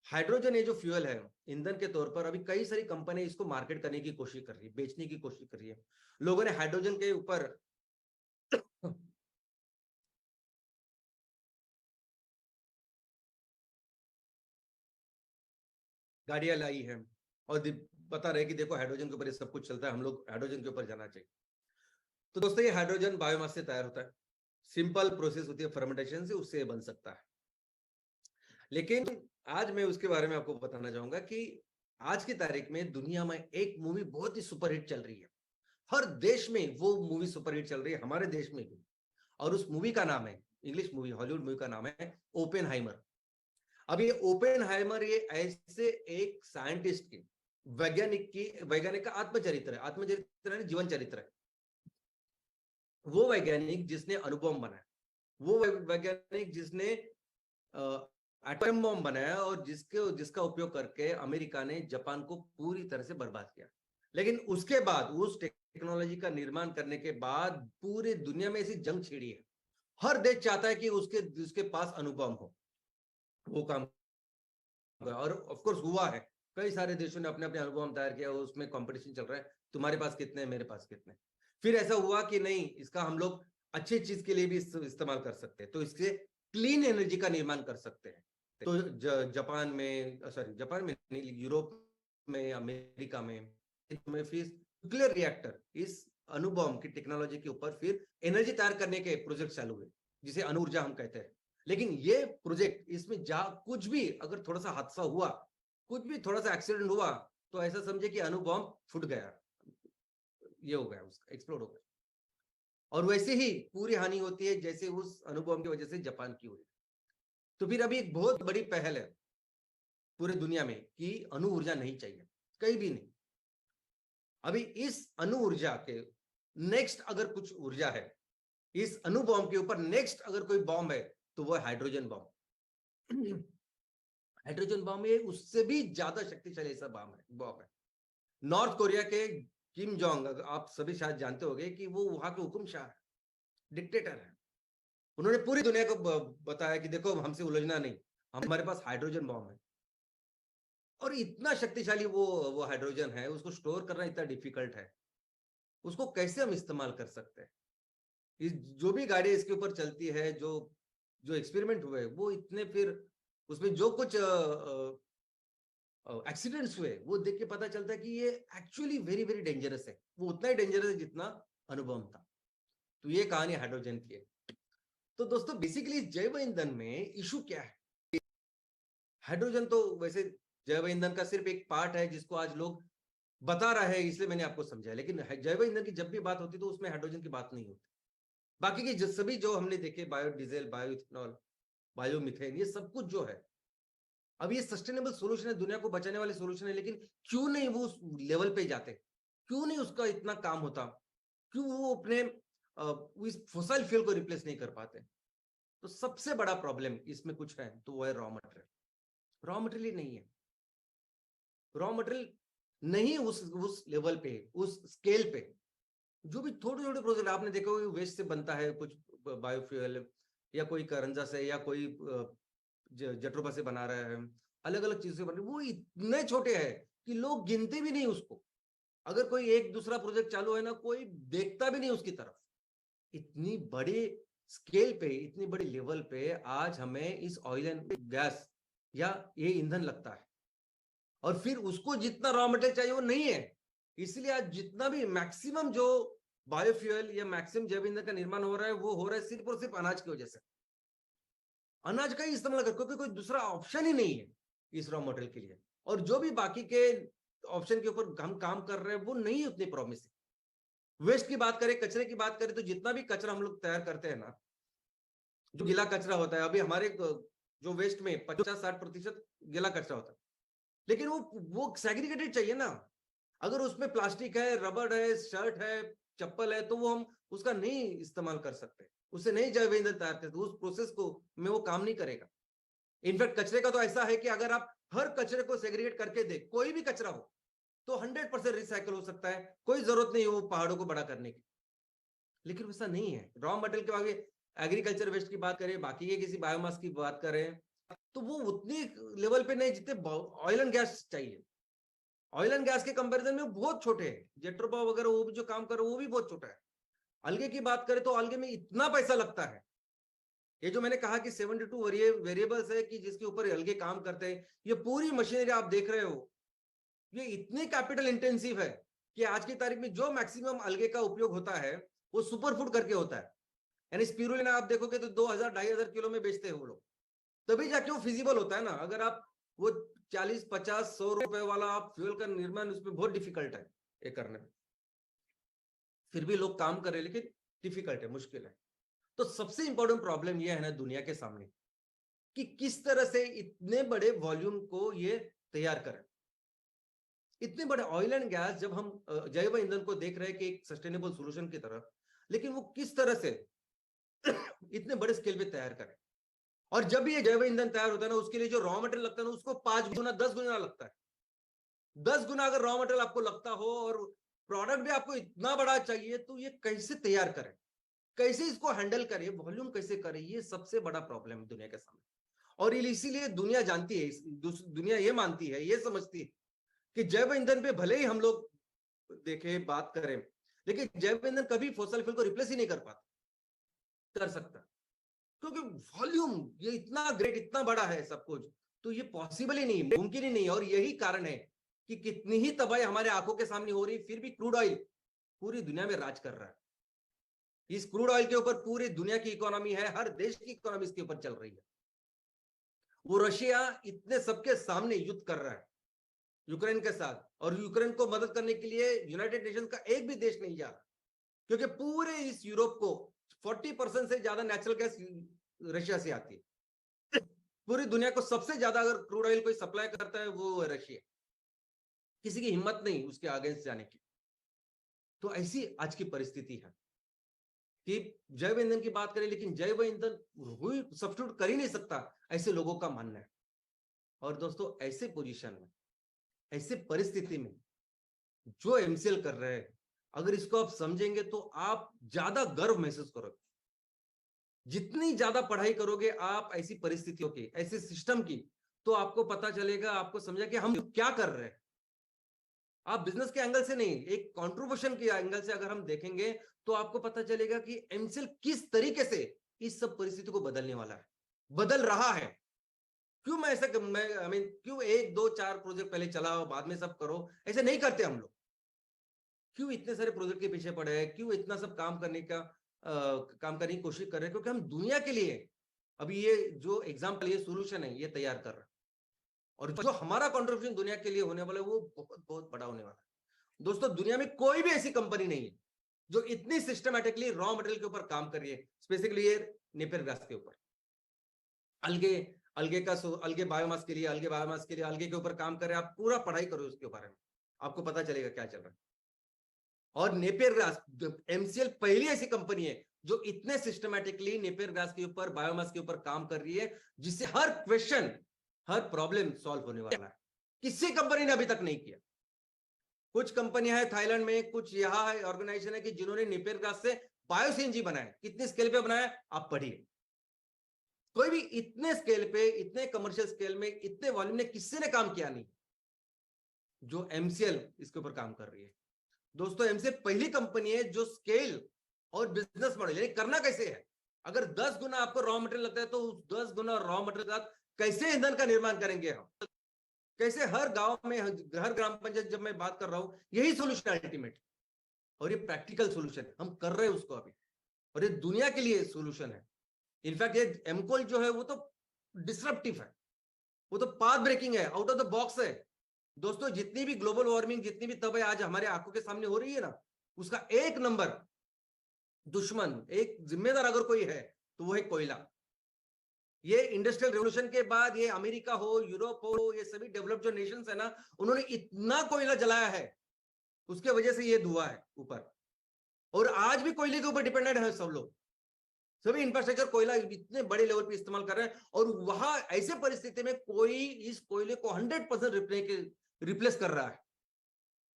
हाइड्रोजन ये जो फ्यूल है ईंधन के तौर पर, अभी कई सारी कंपनी इसको मार्केट करने की कोशिश कर रही है, बेचने की कोशिश कर रही है। लोगों ने हाइड्रोजन के ऊपर गाड़ियां लाई है और बता रहे कि देखो हाइड्रोजन के ऊपर ये सब कुछ चलता है, हम लोग हाइड्रोजन के ऊपर जाना चाहिए। तो दोस्तों ये हाइड्रोजन बायोमास से तैयार होता है, सिंपल प्रोसेस होती है फर्मेंटेशन से, उससे बन सकता है। लेकिन आज मैं उसके बारे में आपको बताना चाहूंगा कि आज की तारीख में दुनिया में एक मूवी बहुत ही सुपरहिट चल रही है। हर देश में वो मूवी सुपरहिट चल रही है, हमारे देश में भी। और उस मूवी का नाम है, इंग्लिश मूवी, हॉलीवुड मूवी का नाम है ओपेनहाइमर। अब ये ओपेनहाइमर ये ऐसे एक साइंटिस्ट की, वैज्ञानिक का आत्मचरित्र है। आत्मचरित्र है, जीवन चरित्र है। वो वैज्ञानिक जिसने अणुबॉम्ब बनाया, वो वैज्ञानिक जिसने एटम बॉम्ब बनाया, और जिसका उपयोग करके अमेरिका ने जापान को पूरी तरह से बर्बाद किया। लेकिन उसके बाद, उस टेक्नोलॉजी का निर्माण करने के बाद पूरी दुनिया में ऐसी जंग छिड़ी है। हर देश चाहता है कि उसके पास अणुबॉम्ब हो। वो काम, और ऑफ कोर्स हुआ है। कई सारे देशों ने अपने अपने अणुबॉम्ब तैयार किया, उसमें कंपटीशन चल रहा है, तुम्हारे पास कितने, मेरे पास कितने। फिर ऐसा हुआ कि नहीं, इसका हम लोग अच्छी चीज के लिए भी इस्तेमाल कर सकते हैं, तो इससे क्लीन एनर्जी का निर्माण कर सकते हैं। तो जापान में, सॉरी जापान में नहीं, यूरोप में, अमेरिका में फिर न्यूक्लियर रिएक्टर, इस अणुबॉम्ब की टेक्नोलॉजी के ऊपर फिर एनर्जी तैयार करने के प्रोजेक्ट चालू हुए, जिसे अणु ऊर्जा हम कहते हैं। लेकिन ये प्रोजेक्ट, इसमें जा कुछ भी अगर थोड़ा सा हादसा हुआ, कुछ भी थोड़ा सा एक्सीडेंट हुआ, तो ऐसा समझे कि अणु बॉम्ब फूट गया, ये हो गया, उसका एक्सप्लोड हो गया। और वैसे ही पूरी हानि होती है जैसे उस अणु बॉम्ब की वजह से जापान की हुई। तो फिर अभी एक बहुत बड़ी पहल है पूरी दुनिया में कि अणु ऊर्जा नहीं चाहिए, कहीं भी नहीं। अभी इस अणु ऊर्जा के नेक्स्ट अगर कुछ ऊर्जा है, इस अणु बॉम्ब के ऊपर नेक्स्ट अगर कोई बॉम्ब है, तो वो है हाइड्रोजन बॉम्ब। हाइड्रोजन बॉम्ब ये उससे भी ज्यादा शक्तिशाली ऐसा बॉम्ब है। नॉर्थ कोरिया के किम जोंग, आप सभी शायद जानते होंगे कि वो वहां के हुकुमशाह है, डिक्टेटर है। उन्होंने पूरी दुनिया को बताया कि देखो हमसे उलझना नहीं, हमारे पास हाइड्रोजन बॉम्ब है। और इतना शक्तिशाली वो हाइड्रोजन है, उसको स्टोर करना इतना डिफिकल्ट है, उसको कैसे हम इस्तेमाल कर सकते हैं। जो भी गाड़ी इसके ऊपर चलती है, जो जो एक्सपेरिमेंट हुए, वो इतने, फिर उसमें जो कुछ एक्सीडेंट्स हुए, वो देख के पता चलता है कि ये एक्चुअली वेरी वेरी डेंजरस है। वो उतना ही डेंजरस है जितना अनुभव था। तो ये कहानी हाइड्रोजन की है। तो दोस्तों बेसिकली जैव ईंधन में इशू क्या है? हाइड्रोजन तो वैसे जैव ईंधन का सिर्फ एक पार्ट है जिसको आज लोग बता रहा है, इसलिए मैंने आपको समझाया। लेकिन जैव ईंधन की जब भी बात होती है तो उसमें हाइड्रोजन की बात नहीं होती। बाकी की सभी जो हमने देखे, बायोडीजल, बायोइथेनॉल, बायोमीथेन, ये सब कुछ जो है, अब ये सस्टेनेबल सोल्यूशन है, दुनिया को बचाने वाले सोल्यूशन है, लेकिन क्यों नहीं वो उस लेवल पे जाते? क्यों नहीं उसका इतना काम होता? क्यों वो अपने इस फॉसिल फ्यूल को रिप्लेस नहीं कर पाते? तो सबसे बड़ा प्रॉब्लम इसमें कुछ है तो वो है रॉ मटेरियल। रॉ मटेरियल ही नहीं है, रॉ मटेरियल नहीं उस लेवल पे, उस स्केल पे। जो भी छोटे छोटे प्रोजेक्ट आपने देखा होगा, वेस्ट से बनता है कुछ बायोफ्यूल, या कोई करंजा से, या कोई जट्रोफा से बना रहा है, अलग अलग चीजों से बन रही, वो इतने छोटे हैं कि लोग गिनते भी नहीं उसको। अगर कोई एक दूसरा प्रोजेक्ट चालू है ना, कोई देखता भी नहीं उसकी तरफ। इतनी बड़ी स्केल पे, इतनी बड़ी लेवल पे आज हमें इस ऑयल एंड गैस या ये ईंधन लगता है, और फिर उसको जितना रॉ मटेरियल चाहिए वो नहीं है। इसलिए आज जितना भी मैक्सिमम जो बायोफ्यूल या मैक्सिमम जैव ईंधन का निर्माण हो रहा है, वो हो रहा है सिर्फ और सिर्फ अनाज की वजह से। अनाज का ही इस्तेमाल कर, क्योंकि कोई दूसरा ऑप्शन ही नहीं है इस रॉ मटेरियल के लिए। और जो भी बाकी के ऑप्शन के ऊपर हम काम कर रहे हैं वो नहीं उतनी प्रॉमिसिंग। वेस्ट की बात करें, कचरे की बात करें, तो जितना भी कचरा हम लोग तैयार करते हैं ना, जो गीला कचरा होता है, अभी हमारे जो वेस्ट में 50-60% गीला कचरा होता है, लेकिन वो सेग्रीगेटेड चाहिए ना। अगर उसमें प्लास्टिक है, रबड़ है, शर्ट है, चप्पल है, तो वो हम उसका नहीं इस्तेमाल कर सकते, उससे नहीं जैव ईंधन तैयार करते, उस प्रोसेस को में वो काम नहीं करेगा। इनफैक्ट कचरे का तो ऐसा है कि अगर आप हर कचरे को सेग्रीगेट करके दे, कोई भी कचरा हो, तो 100% रिसाइकल हो सकता है, कोई जरूरत नहीं है वो पहाड़ों को बड़ा करने की। लेकिन वैसा नहीं है। रॉ मटेरियल के आगे एग्रीकल्चर वेस्ट की बात करें, बाकी के किसी बायोमास की बात करें, तो वो उतनी लेवल पे नहीं जितने ऑयल एंड गैस चाहिए। ऑयल एंड गैस के कंपैरिजन में बहुत छोटे हैं, जेट्रोपा वगैरह वो भी जो काम कर रहे हैं वो भी बहुत छोटा है। अलगे की बात करें तो अलगे में इतना पैसा लगता है। ये जो मैंने कहा कि 72 वेरिएबल्स है कि जिसके ऊपर अलगे काम करते हैं, ये पूरी मशीनरी आप देख रहे हो, ये इतनी कैपिटल इंटेंसिव है कि आज की तारीख में जो मैक्सिमम अलगे का उपयोग होता है वो सुपर फूड करके होता है। यानी स्पिरुलिना आप देखोगे तो 2000-2500 किलो में बेचते हैं वो लोग, तभी जाके वो फिजिबल होता है ना। अगर आप वो 40-50-100 रुपए वाला आप फ्यूल का निर्माण, उसमें बहुत डिफिकल्ट है ये करने में। फिर भी लोग काम कर रहे हैं, लेकिन डिफिकल्ट है, मुश्किल है। तो सबसे इंपॉर्टेंट प्रॉब्लम ये है ना दुनिया के सामने, कि किस तरह से इतने बड़े वॉल्यूम को ये तैयार करें। इतने बड़े ऑयल एंड गैस जब हम जैव ईंधन को देख रहे हैं कि एक सस्टेनेबल सोल्यूशन की तरह, लेकिन वो किस तरह से इतने बड़े स्केल पे तैयार करें। और जब ये जैव ईंधन तैयार होता है ना, उसके लिए जो रॉ मटेरियल लगता है ना, उसको 5 गुना 10 गुना लगता है। 10 गुना अगर रॉ मटेरियल आपको लगता हो और प्रोडक्ट भी आपको इतना बड़ा चाहिए, तो ये कैसे तैयार करें, कैसे इसको हैंडल करें, वॉल्यूम कैसे करें, ये सबसे बड़ा प्रॉब्लम है दुनिया के सामने। और इसीलिए दुनिया जानती है, दुनिया ये मानती है, ये समझती है कि जैव ईंधन पे भले ही हम लोग देखे बात करें, लेकिन जैव ईंधन कभी फॉसिल फ्यूल को रिप्लेस ही नहीं कर सकता, क्योंकि वॉल्यूम ये इतना ग्रेट, इतना बड़ा है सब कुछ, तो ये पॉसिबल ही नहीं, मुमकिन ही नहीं। और यही कारण है कि कितनी ही तबाही हमारे आंखों के सामने हो रही, फिर भी क्रूड ऑयल पूरी दुनिया में राज कर रहा है। इस क्रूड ऑयल के ऊपर पूरी दुनिया की इकोनॉमी है, हर देश की इकोनॉमी इसके ऊपर चल रही है। वो रशिया इतने सबके सामने युद्ध कर रहा है यूक्रेन के साथ, और यूक्रेन को मदद करने के लिए यूनाइटेड नेशन का एक भी देश नहीं जा रहा, क्योंकि पूरे इस यूरोप को 40% से ज्यादा नेचुरल गैस रशिया से आती है। पूरी दुनिया को सबसे ज्यादा अगर क्रूड ऑयल कोई सप्लाई करता है वो रशिया, किसी की हिम्मत नहीं उसके आगे जाने की। तो ऐसी आज की परिस्थिति है कि जैव ईंधन की बात करें, लेकिन जैव ईंधन हुई सब्स्टिट्यूट कर ही नहीं सकता, ऐसे लोगों का मानना है। और दोस्तों ऐसे पोजीशन में, ऐसे परिस्थिति में जो एमसीएल कर रहे हैं, अगर इसको आप समझेंगे तो आप ज्यादा गर्व महसूस करोगे। जितनी ज्यादा पढ़ाई करोगे आप ऐसी परिस्थितियों की, ऐसे सिस्टम की, तो आपको पता चलेगा, आपको समझा कि हम क्या कर रहे हैं। आप बिजनेस के एंगल से नहीं, एक कंट्रीब्यूशन के एंगल से अगर हम देखेंगे, तो आपको पता चलेगा कि एमसीएल किस तरीके से इस सब परिस्थिति को बदलने वाला है, बदल रहा है। क्यों मैं ऐसा क्यों 1-2-4 प्रोजेक्ट पहले चलाओ बाद में सब करो, ऐसे नहीं करते हम लोग। क्यों इतने सारे प्रोजेक्ट के पीछे पड़े हैं, क्यों इतना सब काम करने की कोशिश कर रहे हैं, क्योंकि हम दुनिया के लिए अभी ये जो एग्जाम्पल, ये सोल्यूशन है, ये तैयार कर रहे हैं। और जो हमारा कंट्रीब्यूशन दुनिया के लिए होने वाला है वो बहुत बहुत बड़ा होने वाला है। दोस्तों दुनिया में कोई भी ऐसी कंपनी नहीं है जो इतनी सिस्टमैटिकली रॉ मटेरियल के ऊपर काम कर रही है, स्पेसिफिकली ये नेपियर ग्रास के ऊपर। अलगे अलगे बायोमास के लिए अलगे के ऊपर काम कर रहे हैं। आप पूरा पढ़ाई करो उसके बारे में, आपको पता चलेगा क्या चल रहा है। और नेपियर ग्रास, एमसीएल पहली ऐसी कंपनी है जो इतने सिस्टमैटिकली नेपियर ग्रास के ऊपर, बायोमास के ऊपर काम कर रही है, जिससे हर क्वेश्चन, हर प्रॉब्लम सॉल्व होने वाला है। किसी कंपनी ने अभी तक नहीं किया। कुछ कंपनियां हैं थाईलैंड में, कुछ यहाँ है ऑर्गेनाइजेशन है कि जिन्होंने नेपियर ग्रास से बायो सीएनजी बनाया। कितने स्केल पे बनाया आप पढ़िए। कोई भी इतने स्केल पे, इतने कमर्शियल स्केल में, इतने वॉल्यूम ने किसी ने काम किया नहीं जो एमसीएल इसके ऊपर काम कर रही है। दोस्तों एमसीएल पहली कंपनी है जो स्केल और बिजनेस मॉडल, यानी करना कैसे है। अगर 10 गुना आपको रॉ मटेरियल लगता है तो उस 10 गुना रॉ मटेरियल के साथ कैसे ईंधन का निर्माण करेंगे हम, कैसे हर गांव में, हर ग्राम पंचायत, जब मैं बात कर रहा हूं यही सोल्यूशन अल्टीमेट। और ये प्रैक्टिकल सोल्यूशन हम कर रहे हैं उसको अभी, और ये दुनिया के लिए सोल्यूशन है। इनफैक्ट ये एमकोल जो है वो तो डिसरप्टिव है, वो तो पाथ ब्रेकिंग है, आउट ऑफ द बॉक्स है। दोस्तों जितनी भी ग्लोबल वार्मिंग, जितनी भी तबाही आज हमारे आंखों के सामने हो रही है ना, उसका एक नंबर दुश्मन, एक जिम्मेदार अगर कोई है तो वो है कोयला। ये इंडस्ट्रियल रेवोल्यूशन के बाद ये अमेरिका हो, यूरोप हो, ये सभी डेवलप जो नेशंस है ना, उन्होंने इतना कोयला जलाया है, उसके वजह से ये धुआं है ऊपर। और आज भी कोयले के ऊपर डिपेंडेंट है सब लोग, सभी इंफ्रास्ट्रक्चर कोयला इतने बड़े लेवल पे इस्तेमाल कर रहे हैं। और वहां ऐसे परिस्थिति में कोई इस कोयले को 100% रिप्लेस कर रहा है।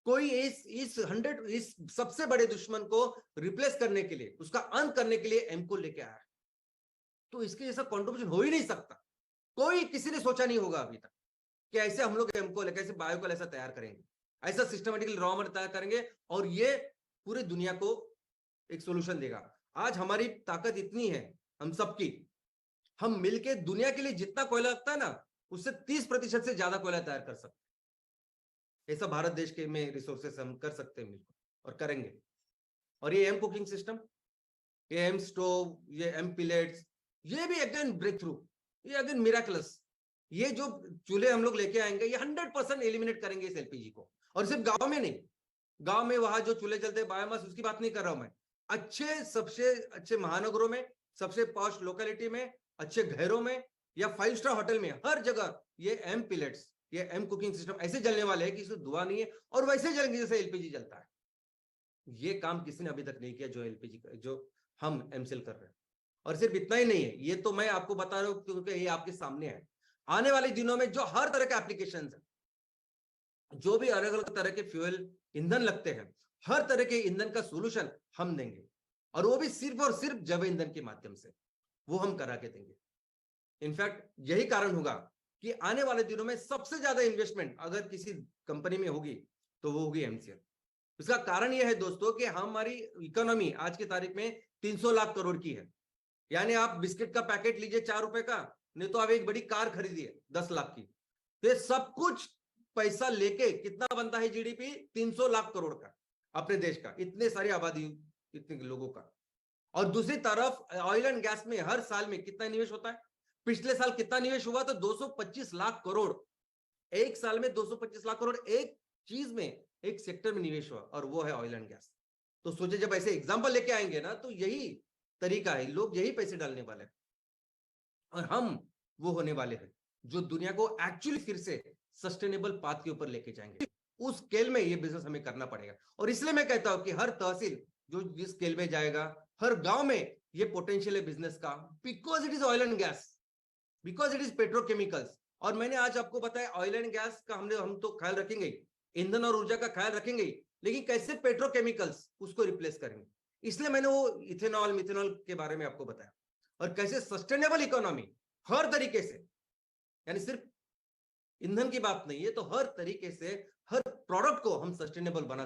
कोई इस सबसे बड़े दुश्मन को रिप्लेस करने के लिए, उसका अंत करने के लिए एमको लेके आया है। तो इसके जैसा कॉन्ट्रीब्यूशन हो ही नहीं सकता। कोई, किसी ने सोचा नहीं होगा अभी तक कि ऐसे हम लोग एमको कैसे बायोकोल ऐसा तैयार करेंगे, ऐसा सिस्टमेटिकली रॉ मटेरियल तैयार करेंगे और ये पूरी दुनिया को एक सोल्यूशन देगा। आज हमारी ताकत इतनी है हम सबकी, हम मिलके दुनिया के लिए जितना कोयला लगता है ना, उससे 30% से ज्यादा कोयला तैयार कर सकते हैं। ऐसा भारत देश के में रिसोर्सेस हम कर सकते हैं मिलकर, और करेंगे। और ये एम कुकिंग सिस्टम, ये एम स्टोव, ये एम पिलेट्स, ये भी अगेन ब्रेक थ्रू, ये अगेन मिराकुलस। ये जो चूल्हे हम लोग लेके आएंगे, ये 100% एलिमिनेट करेंगे इस एलपीजी को। और सिर्फ गांव में नहीं, गांव में वहां जो चूल्हे चलते हैं बायोमास, उसकी बात नहीं कर रहा हूं मैं। अच्छे, सबसे अच्छे महानगरों में, सबसे पॉश लोकेलिटी में, अच्छे घरों में, या 5 स्टार होटल में, हर जगह ये एम पिलेट्स, ये एम कुकिंग सिस्टम ऐसे जलने वाले हैं कि इसमें धुआं नहीं है और वैसे जलेंगे जैसे एलपीजी जलता है। ये काम किसी ने अभी तक नहीं किया जो एलपीजी, जो हम एमसीएल कर रहे हैं। और सिर्फ इतना ही नहीं है, ये तो मैं आपको बता रहा हूं क्योंकि ये आपके सामने है। आने वाले दिनों में जो हर तरह के एप्लीकेशन है, जो भी अलग अलग तरह के फ्यूल ईंधन लगते हैं, हर तरह के ईंधन का सोल्यूशन हम देंगे। और वो भी सिर्फ और सिर्फ जैव ईंधन के माध्यम से, वो हम करा के देंगे। इनफैक्ट यही कारण होगा कि आने वाले दिनों में सबसे ज्यादा इन्वेस्टमेंट अगर किसी कंपनी में होगी तो वो होगी एमसीएल। इसका कारण यह है दोस्तों कि हमारी इकोनॉमी आज की तारीख में 300 लाख करोड़ की है। यानी आप बिस्किट का पैकेट लीजिए 4 रुपए का, नहीं तो आप एक बड़ी कार खरीदिए 10 लाख की। तो सब कुछ पैसा लेके कितना बनता है जीडीपी? 300 लाख करोड़ का अपने देश का, इतने सारी आबादी, इतने लोगों का। और दूसरी तरफ ऑयल एंड गैस में हर साल में कितना निवेश होता है? पिछले साल कितना निवेश हुआ? तो 225 लाख करोड़। एक साल में 225 लाख करोड़ एक चीज में, एक सेक्टर में निवेश हुआ, और वो है ऑयल एंड गैस। तो सोचे जब ऐसे एग्जांपल लेके आएंगे ना, तो यही तरीका है, लोग यही पैसे डालने वाले हैं। और हम वो होने वाले हैं जो दुनिया को एक्चुअली फिर से सस्टेनेबल पाथ के ऊपर लेके जाएंगे। उस स्केल में ये बिजनेस हमें करना पड़ेगा। और इसलिए मैं कहता हूं कि हर तहसील जो जिस स्केल में जाएगा, हर गांव में ये पोटेंशियल है बिजनेस का, because it is oil and gas, because it is petrochemicals. और मैंने आज आपको बताया ऑयल एंड गैस का हम तो ख्याल रखेंगे, ईंधन और ऊर्जा का ख्याल रखेंगे, लेकिन कैसे पेट्रोकेमिकल्स उसको रिप्लेस करेंगे। इसलिए मैंने वो इथेनॉल, मिथेनॉल के बारे में आपको बताया। और कैसे सस्टेनेबल इकोनॉमी हर तरीके से, यानी सिर्फ ईंधन की बात नहीं है, तो हर तरीके से हर प्रोडक्ट को हम सस्टेनेबल बना